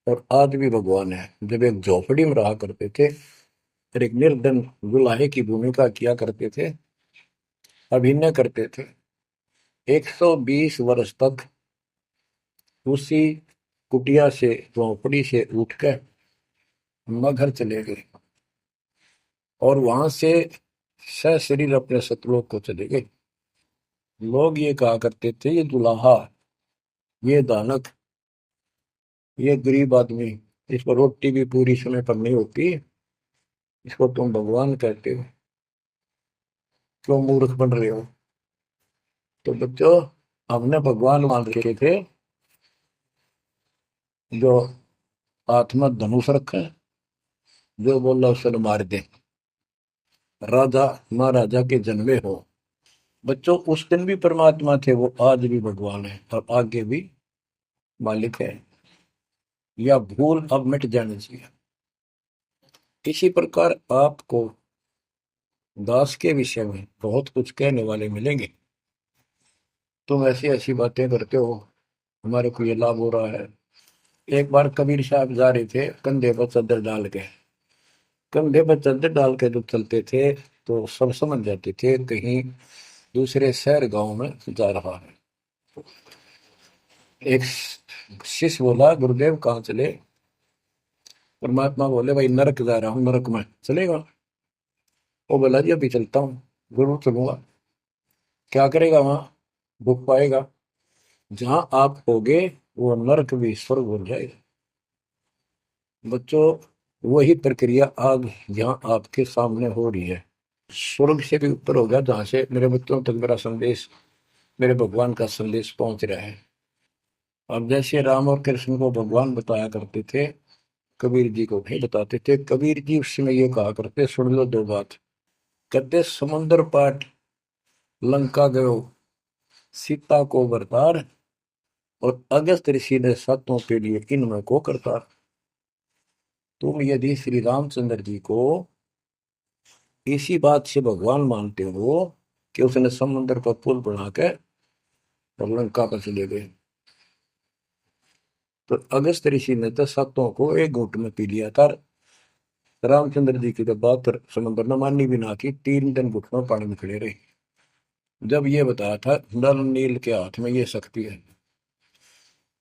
Speaker 1: और आज भी भगवान है। जब एक झोपड़ी में रहा करते थे और एक निर्धन दुल्हे की भूमिका किया करते थे, अभिनय करते थे, 120 वर्ष तक उसी कुटिया से, झोपड़ी से उठकर मगहर चले गए और वहां से सशरीर अपने सतलोक को चले गए। लोग ये कहा करते थे ये दुल्हा, ये दानक, ये गरीब आदमी, इसको रोटी भी पूरी समय पर नहीं होती, इसको तुम भगवान कहते हो, क्यों मूर्ख बन रहे हो। तो बच्चों, हमने भगवान मान रखे थे जो आत्मा धनुष रखे, जो बोला उसे मार दे, राजा महाराजा के जन्मे हो। बच्चों, उस दिन भी परमात्मा थे, वो आज भी भगवान है और आगे भी मालिक है। या भूल अब मिट जानी चाहिए। इसी प्रकार आपको दास के विषय में बहुत कुछ कहने वाले मिलेंगे। तुम ऐसी ऐसी बातें करते हो, हमारे को ये लाभ हो रहा है। एक बार कबीर साहब जा रहे थे कंधे पर चादर डाल के, कंधे पर चादर डाल के जब चलते थे तो सब समझ जाते थे कहीं दूसरे शहर गांव में जा रहा है। एक शिष्य बोला, गुरुदेव कहाँ चले। परमात्मा बोले, भाई नरक जा रहा हूँ, नरक में चलेगा। वो बोला, जी अभी चलता हूँ। गुरु, चलूंगा। क्या करेगा वहां, भूख पाएगा। जहां आप होगे वो नरक भी स्वर्ग बन जाएगा। बच्चों, वही प्रक्रिया आज यहाँ आपके सामने हो रही है। स्वर्ग से भी ऊपर होगा जहां से मेरे बच्चों तक मेरा संदेश, मेरे भगवान का संदेश पहुंच रहा है। अब जैसे राम और कृष्ण को भगवान बताया करते थे, कबीर जी को नहीं बताते थे। कबीर जी उस समय ये कहा करते, सुन लो दो बात। कहते समुद्र पाट लंका गयो, सीता को बरतार, और अगस्त ऋषि ने सातों के लिए इनमें को करतार। तुम यदि श्री रामचंद्र जी को इसी बात से भगवान मानते हो कि उसने समुद्र पर पुल बना के और लंका पर चले गए, तो अगस्त ऋषि ने तो सातों को एक घूंट में पी लिया था। रामचंद्र जी की तो बात समुद्र ने मानी भी ना की, 3 दिन घुटनों पानी में खड़े रहे। जब ये बताया था नल नील के हाथ में ये शक्ति है,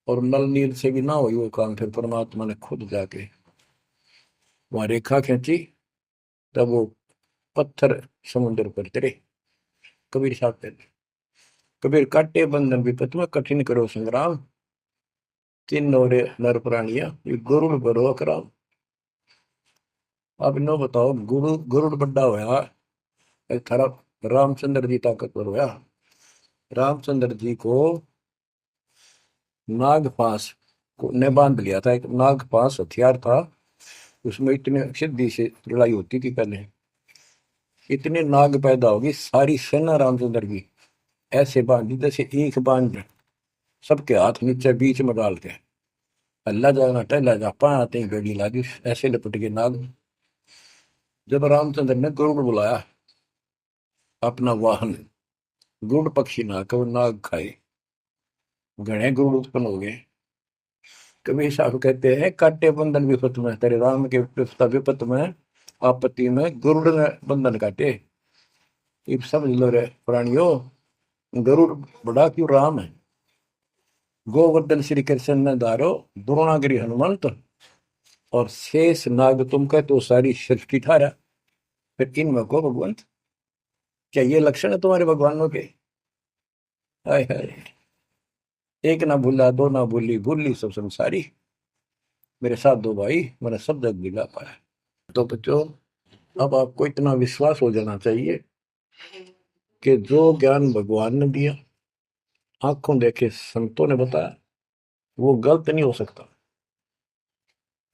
Speaker 1: और नल नील से भी ना हुई वो काम, फिर परमात्मा ने खुद जाके वहां रेखा खींची, तब वो पत्थर समुद्र पर गिरे। कबीर साहब कहते, कबीर काटे बंधन विपत में कठिन करो संग्राम, तीन नौरे नर प्राणिया ये गरुड़ बरो अकराम। अब नो बताओ, गुरु गरुड़ बड्डा होया, एक थारा रामचंद्र जी ताकतवर होया। रामचंद्र जी को नाग पास ने बांध लिया था, एक नाग पास हथियार था, उसमें इतने सिद्धि से लड़ाई होती थी पहले। इतने नाग पैदा होगी, सारी सेना रामचंद्र की ऐसे बांधी जैसे एक बांध, सबके हाथ नीचे बीच में डाल के अल्लाह जाना टहला जा पा आते ही बेड़ी लागी, ऐसे लपट के नाग। जब रामचंद्र ने गरुड़ बुलाया अपना वाहन, गरुड़ पक्षी ना कब नाग खाए, घने गरुड़ उत्पन्न हो गए। कबीर साहब कहते हैं काटे बंधन विपत में, तेरे राम के विपत में आपत्ति में गरुड़ ने बंधन काटे। ये समझ लो रे प्राणियों, गरुड़ बड़ा क्यों राम है। गोवर्धन श्री कृष्ण ने धारो, द्रोणागिरी हनुमंत, और शेष नाग तुम कहते हो सारी सृष्टि ठारा, फिर इनमें को भगवंत। क्या ये लक्षण है तुम्हारे भगवानों के? हाय हाय, एक ना भूला दो ना भूली, भूली सब संसारी, मेरे साथ दो भाई मैंने सब जग दिला पाया। तो बच्चों, अब आपको इतना विश्वास हो जाना चाहिए कि जो ज्ञान भगवान ने दिया, आंखों देखे संतों ने बताया, वो गलत नहीं हो सकता।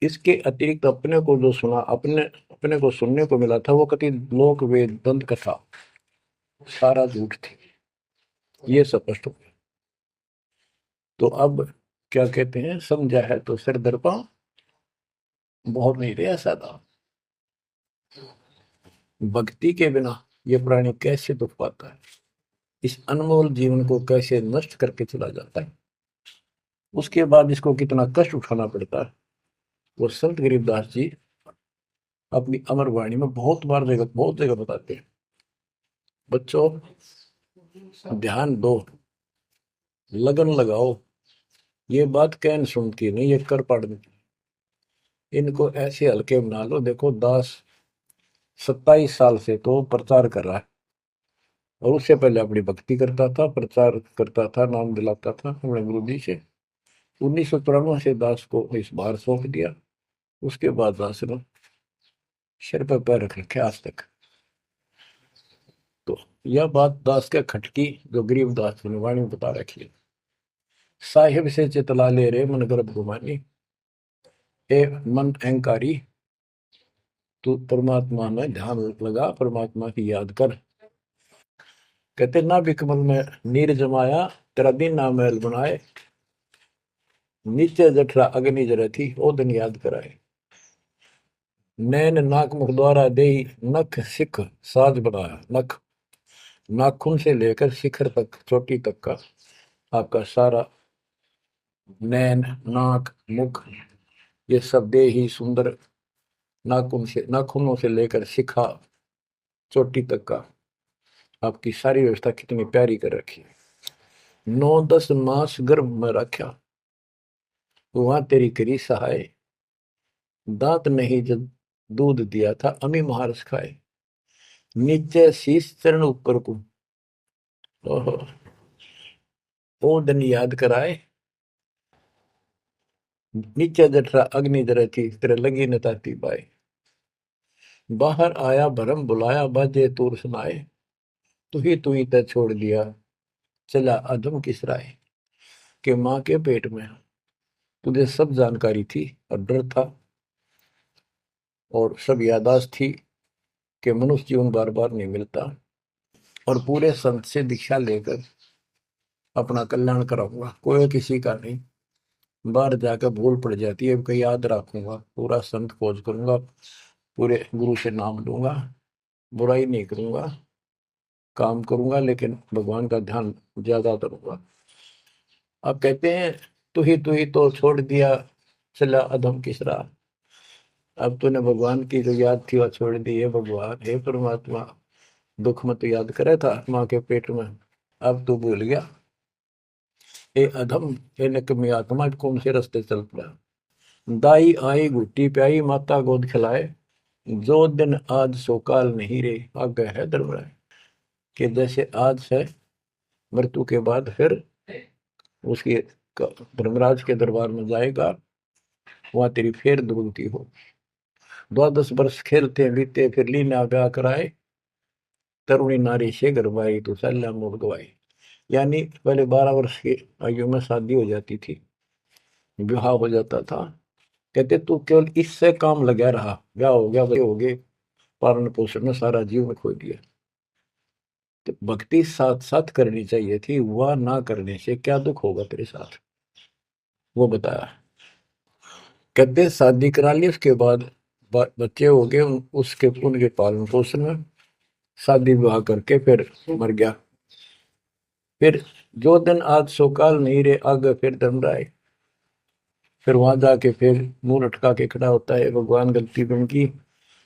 Speaker 1: इसके अतिरिक्त अपने को जो सुना, अपने अपने को सुनने को मिला था, वो कति लोक वेद दंत कथा सारा झूठ थी, ये स्पष्ट हो गया। तो अब क्या कहते हैं, समझा है तो सिर दर्पा, बहुत नहीं रहा सादा। भक्ति के बिना ये प्राणी कैसे दुख पाता है, इस अनमोल जीवन को कैसे नष्ट करके चला जाता है, उसके बाद इसको कितना कष्ट उठाना पड़ता है, वो संत गरीबदास जी अपनी अमर वाणी में बहुत जगह बताते हैं। बच्चों, ध्यान दो, लगन लगाओ, ये बात कहन सुन की नहीं, ये कर पड़ने की। इनको ऐसे हल्के बना लो। देखो दास 27 साल से तो प्रचार कर रहा है, और उससे पहले अपनी भक्ति करता था, प्रचार करता था, नाम दिलाता था अपने गुरु जी से। 1994 से दास को इस बार सौंप दिया, उसके बाद दास ने सिर पर पैर रख रखे आज तक। तो यह बात दास के खटकी, जो गरीब दास ने वाणी में बता रखी है। साहिब से चितला ले रे मन गर्भ गुमानी, ए मन अहंकारी, तू परमात्मा में ध्यान लगा, परमात्मा की याद कर। कहते ना बिकमल में नीर जमाया, तेरा दिन ना महल बनाए, नीचे जठरा अग्नि जरे थी, ओ दिन याद कराए। नैन नाक मुख द्वारा दे, नख सिख साज बनाया। नख, नाखून से लेकर शिखर तक, चोटी तक का आपका सारा नैन, नाक, मुख, ये सब दे ही सुंदर, नाखून से, नाखूनों से लेकर शिखा चोटी तक का आपकी सारी व्यवस्था कितनी प्यारी कर रखी है। 9-10 मास गर्भ में रखा, वहां तेरी करी सहाय, दांत नहीं जब दूध दिया था, अमी महारस खाए। नीचे शीश चरण ऊपर को, ओहो, ओ दिन याद कराए। नीचे जठरा अग्नि जरे थी, तेरे लगी न ताती बाई। बाहर आया भरम बुलाया, बाजे तूर सुनाए, तू ही तय छोड़ दिया, चला अधम किस राय। कि माँ के पेट में तुझे सब जानकारी थी और डर था और सब याददाश्त थी कि मनुष्य जीवन बार बार नहीं मिलता, और पूरे संत से दीक्षा लेकर अपना कल्याण कराऊंगा, कोई किसी का नहीं। बाहर जाकर भूल पड़ जाती है, कहीं याद रखूंगा, पूरा संत खोज करूंगा, पूरे गुरु से नाम लूंगा, बुराई नहीं करूंगा, काम करूंगा, लेकिन भगवान का ध्यान ज्यादा करूंगा। अब कहते हैं तू ही तो छोड़ दिया चला अधम किस राह। अब तूने भगवान की जो याद थी वह छोड़ दी है। भगवान हे परमात्मा, दुख मत याद करे था माँ के पेट में, अब तू भूल गया। ए अधम, हे निकम्मी आत्मा, कौन से रास्ते चल पड़ा। दाई आई घुट्टी प्याई, माता गोद खिलाए, जो दिन आज सो काल नहीं रे, आगे है दरबार। कि जैसे आज है, मृत्यु के बाद फिर उसके धर्मराज के दरबार में जाएगा, वहां तेरी फिर दुर्गति हो। 12 वर्ष खेलते बीते, फिर लीना ब्याह कराए, तरुणी नारी से गरबाई तो सल्ला मोड़ गवाई। यानी पहले 12 वर्ष की आयु में शादी हो जाती थी, विवाह हो जाता था। कहते तू केवल इससे काम लगा रहा, ब्याह हो गया, बच्चे हो गए, पालन पोषण में सारा जीवन खो दिया। तो भक्ति साथ साथ करनी चाहिए थी, वह ना करने से क्या दुख होगा तेरे साथ, वो बताया। कहते शादी करा ली, उसके बाद बच्चे हो गए, उसके उनके पालन पोषण में शादी विवाह करके फिर मर गया। फिर जो दिन आज सो काल नहीं रे, आगे फिर धर्मराय। फिर वहां जाके फिर मुंह लटका के खड़ा होता है, भगवान गलती बन की,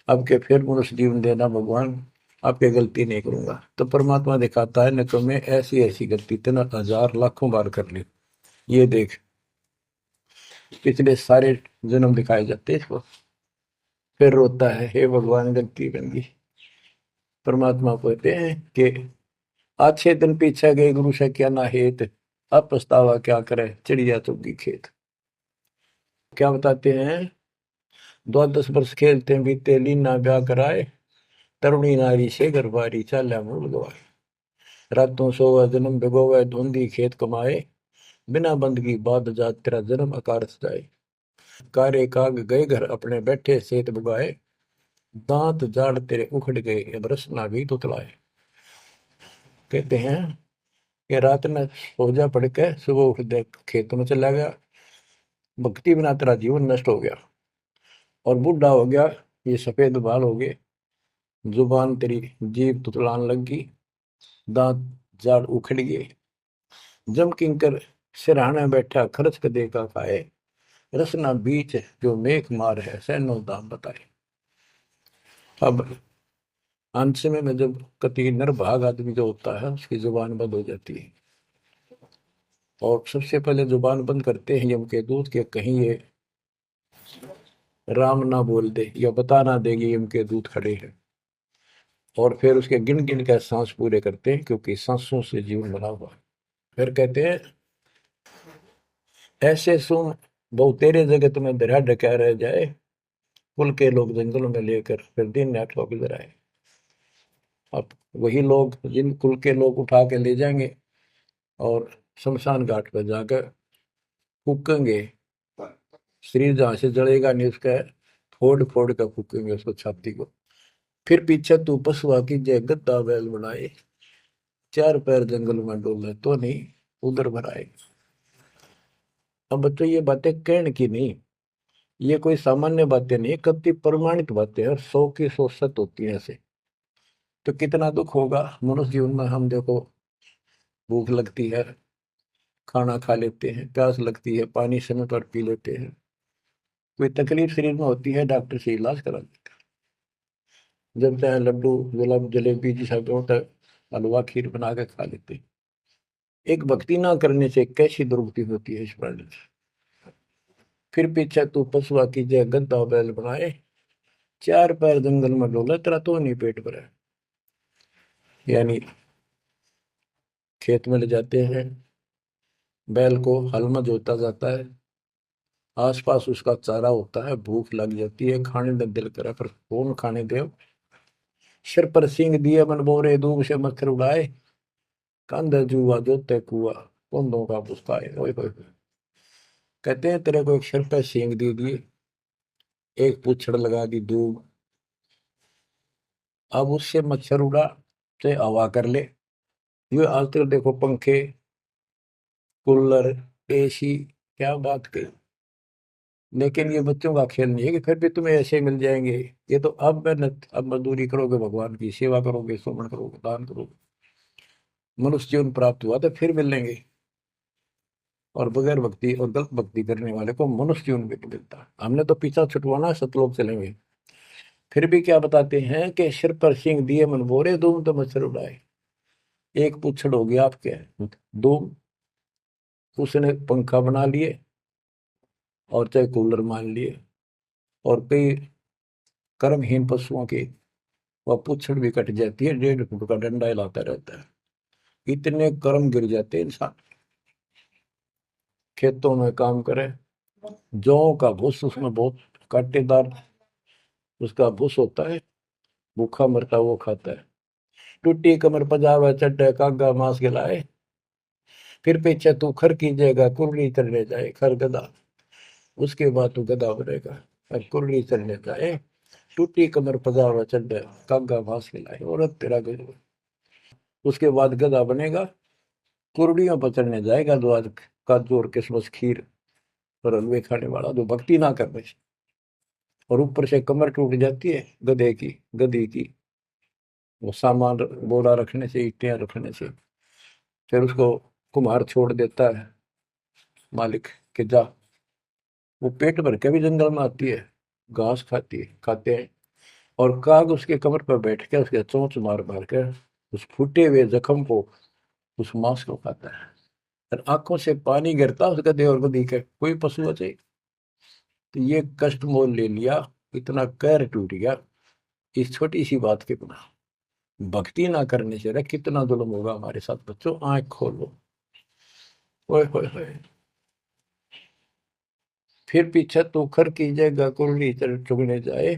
Speaker 1: अब के फिर मनुष्य जीवन देना भगवान, आपके गलती नहीं करूंगा। तो परमात्मा दिखाता है, न तुम्हें ऐसी ऐसी गलती तेना हजार लाखों बार कर ली, ये देख। पिछले सारे जन्म दिखाए जाते इसको, फिर रोता है, हे भगवान गलती बन गई। परमात्मा कहते हैं कि अच्छे दिन पीछे गए गुरु से क्या ना हेत, अब पछतावा क्या करे चिड़िया चुगी खेत। क्या बताते हैं, 12 वर्ष खेलते बीते, लीना ब्याह कराए, तरुणी नारी से गरबारी, चाल्या मूल गवाए। रातों सोवा जन्म भिगोवे, धुंधी खेत कमाए, बिना बंदगी बाद जात तेरा जन्म अकारस जाए। कारे काग गए घर अपने, बैठे सेत बुगाए, दांत जाड़ तेरे उखड़ गए, अब रसना भी तुतलाए। कहते हैं कि रात में सो जा पड़ के, सुबह उठ दे खेत में चला गया, भक्ति बिना तेरा जीवन नष्ट हो गया, और बूढ़ा हो गया, ये सफेद बाल हो गए, जुबान तेरी जीभ तुतलान लग गई, दांत जाड़ उखड़ गए। जम किंकर सिरहाने बैठा, खर्च कदे का खाए, रसना बीच जो मेघ मार है, सैनो दाम बताए। अब अंत समय में जब कति निर्भाग आदमी जो होता है, उसकी जुबान बंद हो जाती है, और सबसे पहले जुबान बंद करते हैं यम के दूत के, कहीं ये राम ना बोल दे या बता ना देगी यम के दूत खड़े हैं। और फिर उसके गिन गिन कर सांस पूरे करते हैं, क्योंकि सांसों से जीवन बना हुआ है। फिर कहते हैं ऐसे सुन बहु तेरे जगत में दरिया ढका रह जाए, कुल के लोग जंगलों में लेकर फिर दिन रात गुजर आए। अब वही लोग, जिन कुल के लोग उठा के ले जाएंगे और शमशान घाट पर जाकर फूकेंगे, शरीर जहां से जलेगा नहीं उसका फोड़ फोड़ कर फूकेंगे उसको, छाती को। फिर पीछे तू पशुआ की जय गद्दा बैल बनाए, चार पैर जंगल में डोले तो नहीं उधर भराए। अब बच्चों ये बातें कहने की नहीं, ये कोई सामान्य बातें नहीं, कति प्रमाणित बातें हैं, और 100 की 100 सत्य होती है ऐसे। तो कितना दुख होगा मनुष्य जीवन में। हम देखो, भूख लगती है, खाना खा लेते हैं, प्यास लगती है, पानी समय पर पी लेते हैं, कोई तकलीफ शरीर में होती है, डॉक्टर से इलाज करा लेते हैं, जब चाहे लड्डू गुलाब जलेबी जैसा होता है, हलवा खीर बना के खा लेते हैं। एक भक्ति ना करने से कैसी दुर्गति होती है इस प्राणी से। फिर पीछे तू पशुआ की जय गद्दा बैल बनाए, चार पैर जंगल में डोले, तेरा तो नहीं पेट भरा। यानी खेत में ले जाते हैं, बैल को हल में जोता जाता है, आसपास उसका चारा होता है, भूख लग जाती है, खाने का दिल करे पर कौन खाने दे। सिर पर सिंह दिए मन बोरे, दूब से मच्छर उड़ाए, कंधा जुआ जोते कुआ, कुंदों का पुष्का है। ओए होए होए। कहते हैं तेरे को एक सिर पे सींग दे दिए, एक पूछड़ लगा दी दूब, अब उससे मच्छर उड़ा चाहे हवा कर ले। ये आज तक देखो पंखे, कूलर, एसी, क्या बात कही। लेकिन ये बच्चों का खेल नहीं है कि फिर भी तुम्हें ऐसे मिल जाएंगे। ये तो अब मेहनत, अब मजदूरी करोगे, भगवान की सेवा करोगे, सुमन करोगे, दान करोगे, मनुष्य जीवन प्राप्त हुआ तो फिर मिलेंगे। और बगैर भक्ति और गलत भक्ति करने वाले को मनुष्य जीवन भी नहीं मिलता। हमने तो पीछा छुटवाना, सतलोक चलेंगे। फिर भी क्या बताते हैं कि सिर पर सिंह दिए मन बोरे, दूम तो मच्छर उड़ाए। एक पुच्छड़ हो गया आपके, दो उसने पंखा बना लिए और चाहे कूलर मान लिए। और कई कर्महीन पशुओं की वह पुच्छड़ भी कट जाती है, 1.5 फुट का डंडा हिलाता रहता है। इतने कर्म गिर जाते हैं इंसान। खेतों में काम करे, जौ का भूस उसमें बहुत कांटेदार उसका भूस होता है, भूखा मरता वो खाता है। टूटी कमर पजावा चड्डे कागा मांस खिलाए, फिर पीछे तू खर कीजिएगा कुर्री चढ़ने जाए खर गधा। उसके बाद तू गधा बनेगा और कुर्री चढ़ने जाए। टूटी कमर पजावा चड्डे कागा मांस खिलाए, औरत तेरा गजब। उसके बाद गधा बनेगा, कुर्डियों पर चढ़ने जाएगा, जो आज काजू और किशमिश खीर और हलवे खाने वाला, जो भक्ति ना कर रहे। और ऊपर से कमर टूट जाती है गधे की, गधी की, वो सामान बोरा रखने से, ईंटें रखने से। फिर उसको कुम्हार छोड़ देता है मालिक के जा। वो पेट भर के भी जंगल में आती है, घास खाती है, खाते हैं। और काग उसके कमर पर बैठ के उसके चोंच मार मार के उस फूटे हुए जख्म को, उस मांस को खाता है। और आंखों से पानी गिरता उस गधे और गधी के, कोई पशु बचे। तो ये कष्ट मोल ले लिया, इतना कहर टूट गया इस छोटी सी बात के बिना। भक्ति ना करने से कितना जुल्म होगा हमारे साथ। बच्चों आंख खोलो। ओए होए होए। फिर पीछे तो खर कीजिएगा कुर्ली चुगने जाए,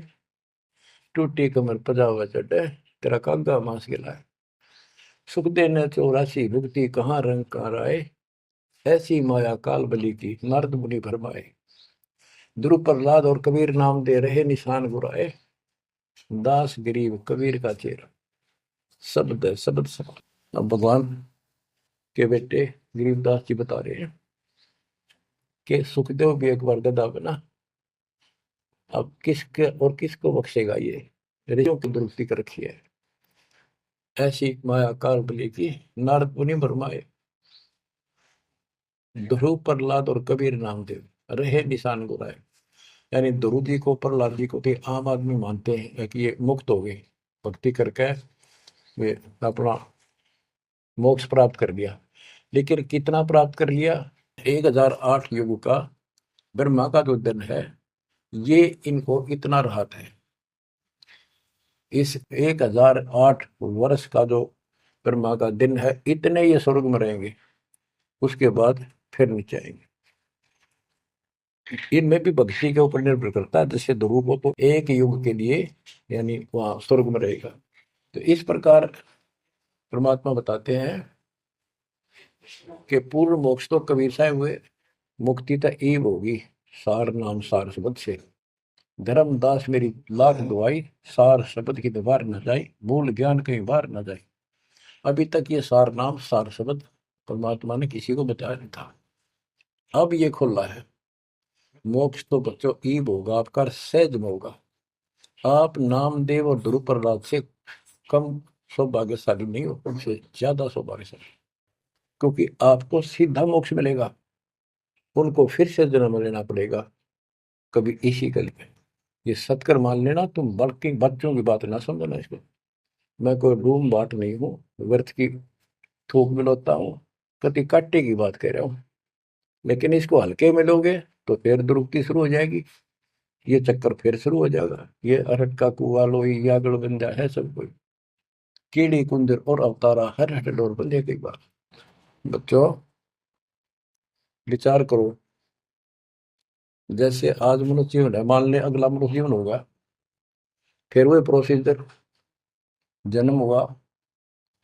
Speaker 1: टूटी कमर पजावा चढ़े तेरा कागा मांस गिलाए। सुख देने 84 भुगती कहाँ रंग कहाँ राय, ऐसी माया काल बली की नारद मुनि भरमाए। ध्रुव प्रहलाद और कबीर नाम दे रहे निशान गुराए, दास गरीब कबीर का चेहरा। शब्द है, शब्द शब्द। अब भगवान के बेटे गरीबदास जी बता रहे हैं कि सुखदेव भी एक बार गधा बना। अब किसके और किसको बख्शेगा ये, ऋषियों की दुरुस्ती कर रखी है। ऐसी माया काल बली की नारद मुनि भरमाए, ध्रुव प्रहलाद और कबीर नामदेव रहे निशान गुराए। यानी ध्रुव जी को, प्रहलाद जी को तो आम आदमी मानते हैं कि ये मुक्त हो गए, भक्ति करके वे अपना मोक्ष प्राप्त कर लिया। लेकिन कितना प्राप्त कर लिया? 1008 युग का ब्रह्मा का जो दिन है, ये इनको इतना राहत है। इस 1008 वर्ष का जो ब्रह्मा का दिन है, इतने ये स्वर्ग में रहेंगे, उसके बाद फिर नीचे आएंगे। इनमें भी भक्ति के ऊपर निर्भर करता है। जैसे ध्रुव को तो एक युग के लिए यानी वहां स्वर्ग में रहेगा। तो इस प्रकार परमात्मा बताते हैं कि पूर्ण मोक्ष तो कबीर साहब हुए, मुक्ति तो ईब होगी सार नाम सार शब्द से। धर्मदास मेरी लाख दुआई, सार शब्द की दीवार न जाए, भूल ज्ञान कहीं बार न जाए। अभी तक ये सार नाम सार शब्द परमात्मा ने किसी को बताया नहीं था, अब ये खुला है। मोक्ष तो बच्चों ईब होगा आपका, सहज में होगा। आप नामदेव और ध्रुव प्रहलाद से कम सौभाग्यशाली नहीं हो, उनसे ज्यादा सौभाग्यशाली। क्योंकि आपको सीधा मोक्ष मिलेगा, उनको फिर से जन्म लेना पड़ेगा कभी इसी कल में। ये सत्कर मान लेना, तुम बल्कि बच्चों की बात ना समझना इसको। मैं कोई रूम बाट नहीं हूँ, व्यर्थ की थूक मिलोता हूँ, कति काटे की बात कह रहा हूँ। लेकिन इसको हल्के मिलोगे तो फिर दुरुक्ति शुरू हो जाएगी, ये चक्कर फिर शुरू हो जाएगा। ये अरट का कुआ लोई यागड़ बंजा है सब कोई, कीड़ी कुंदर और अवतारा हर हट डोर बंधे कई बार। बच्चों विचार करो, जैसे आज मनुष्य जीवन है, मान ले अगला मनुष्य जीवन होगा, फिर वही प्रोसीजर। जन्म हुआ,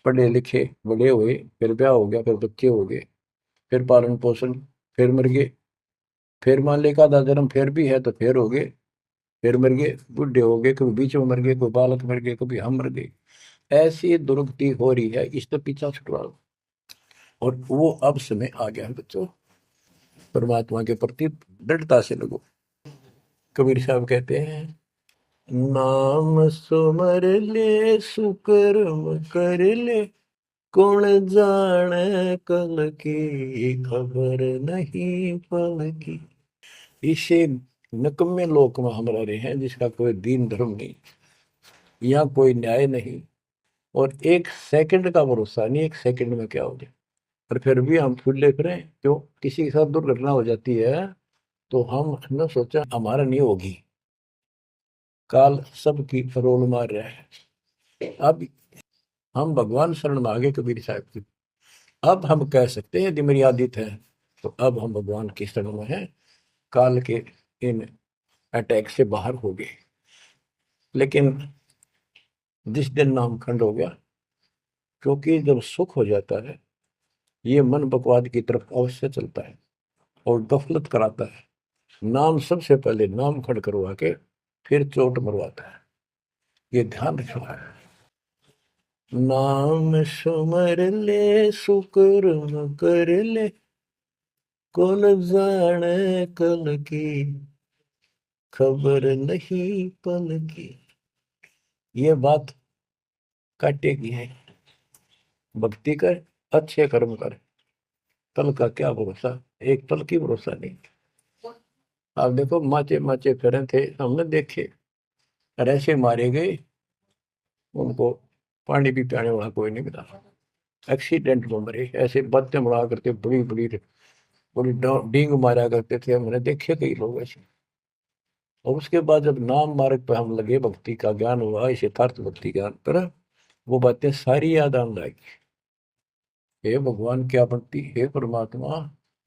Speaker 1: पढ़े लिखे बड़े हुए, फिर ब्याह हो गया, फिर बच्चे हो गए, फिर पालन पोषण, फिर मर गए, फिर मान ले का आधा जन्म फिर भी है तो फिर हो गए, फिर मर गए, बूढ़े हो गए, कभी बीच में मर गए, कोई बालक मर गए, कभी हम मर गए। ऐसी दुर्गति हो रही है, इससे पीछा छुड़वा लो। और वो अब समय आ गया है बच्चों, परमात्मा के प्रति दृढ़ता से लगो। कबीर साहब कहते हैं, नाम सुमर ले सुकर्म कर ले, कौन जाने कल की खबर नहीं पल की। इसे नकम्मे लोक में हम रह रहे हैं जिसका कोई दीन धर्म नहीं, यहाँ कोई न्याय नहीं, और एक सेकंड का भरोसा नहीं, एक सेकंड में क्या हो जाए। और फिर भी हम फूले फिरें, क्यों? किसी के साथ दुर्घटना हो जाती है तो हम न सोचा हमारा नहीं होगी, काल सबकी रोल मार रहा है। अब हम भगवान शरण मांगे कबीर साहब की, अब हम कह सकते हैं यदि मेरी आदित है तो अब हम भगवान की शरण में हैं, काल के इन अटैक से बाहर हो गए। लेकिन जिस दिन नाम खंड हो गया, क्योंकि जब सुख हो जाता है ये मन बकवाद की तरफ अवश्य चलता है और गफलत कराता है। नाम सबसे पहले नाम खड़ करवा के फिर चोट मरवाता है, ये ध्यान रखना है। नाम सुमर ले सुकर्म कर ले, कौन जाने कल की खबर नहीं पल की। ये बात काटेगी है, भक्ति कर, अच्छे कर्म कर, कल का क्या भरोसा, एक पल की भरोसा नहीं। आप देखो माचे माचे फिरे थे, हमने देखे, और ऐसे मारे गए, उनको पानी भी पियाने वाला कोई नहीं मिला, एक्सीडेंट में मरे। ऐसे बातें बड़ा करते, बड़ी बड़ी बड़ी डींग मारा करते थे, हमने देखे कई लोग ऐसे। और उसके बाद जब नाम मार्ग पर हम लगे, भक्ति का ज्ञान हुआ, इस यथार्थ भक्ति ज्ञान पर, वो बातें सारी याद आने लगी। हे भगवान क्या भक्ति, हे परमात्मा,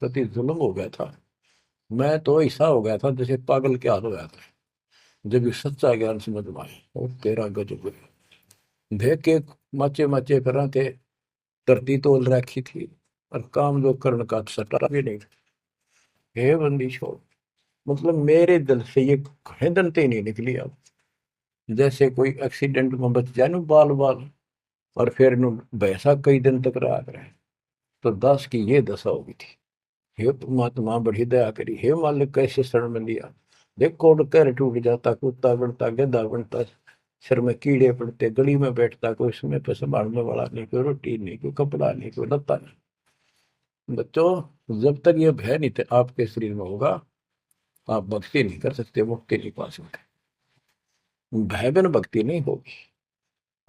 Speaker 1: प्रति जुल्म हो गया था, मैं तो ऐसा हो गया था जैसे पागल के हाल हो गया था। जब ये सच्चा ज्ञान समझ में आया, और तेरा गजब देख के माचे माचे फिर थे, धरती तोल रखी थी, और काम जो कर्ण का सटा भी नहीं था। हे बंदी छोड़, मतलब मेरे दिल से ये खड़े नहीं निकली अब। जैसे कोई एक्सीडेंट में बच जाए ना बाल बाल, और फिर नु भैंसा कई दिन तक रहा करे, तो दास की ये दशा होगी थी। हे परमात्मा बड़ी दया करी, हे मालिक कैसे शरण में लिया। देख कोड कर टूट जाता, कुत्ता बनता, गधा बनता, सिर में कीड़े पड़ते, गली में बैठता, कोई समय पर संभालने वाला नहीं, कोई रोटी नहीं, कोई कपड़ा नहीं, कोई लत्ता नहीं। बच्चों, जब तक ये भय नहीं थे आपके शरीर में होगा, आप भक्ति नहीं कर सकते, मुक्ति नहीं पा सकते। भय बिन भक्ति नहीं होगी।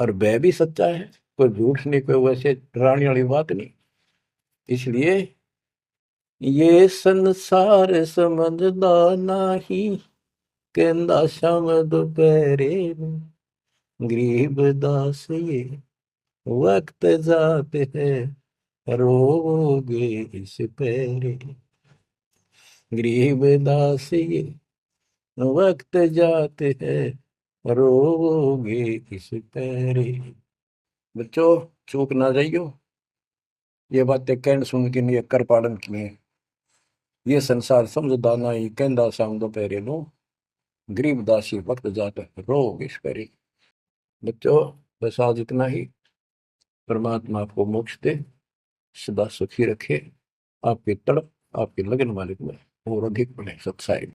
Speaker 1: और भय भी सच्चा है, कोई झूठ नहीं, कोई वैसे डराने वाली बात नहीं। इसलिए ये संसार समझदा नाही, कहंदा शाम दोपहरे में, गरीब दास ये वक्त जाते है, रोगे इस पैरे। गरीब दास ये वक्त जाते हैं, रोगे इस पैरे। बच्चों, चूक ना जाइयो, ये बातें कहन सुन के नहीं कर पालन की है। ये संसार समझदा नहीं, कहंदा शाम दोपहरे नो, गरीब दासी वक्त जाता है, रोग इस पैरे। बच्चों, बस आज इतना ही। परमात्मा आपको मोक्ष दे, सदा सुखी रखे, आपकी तड़प, आपकी लगन मालिक में और अधिक बने सत्साई।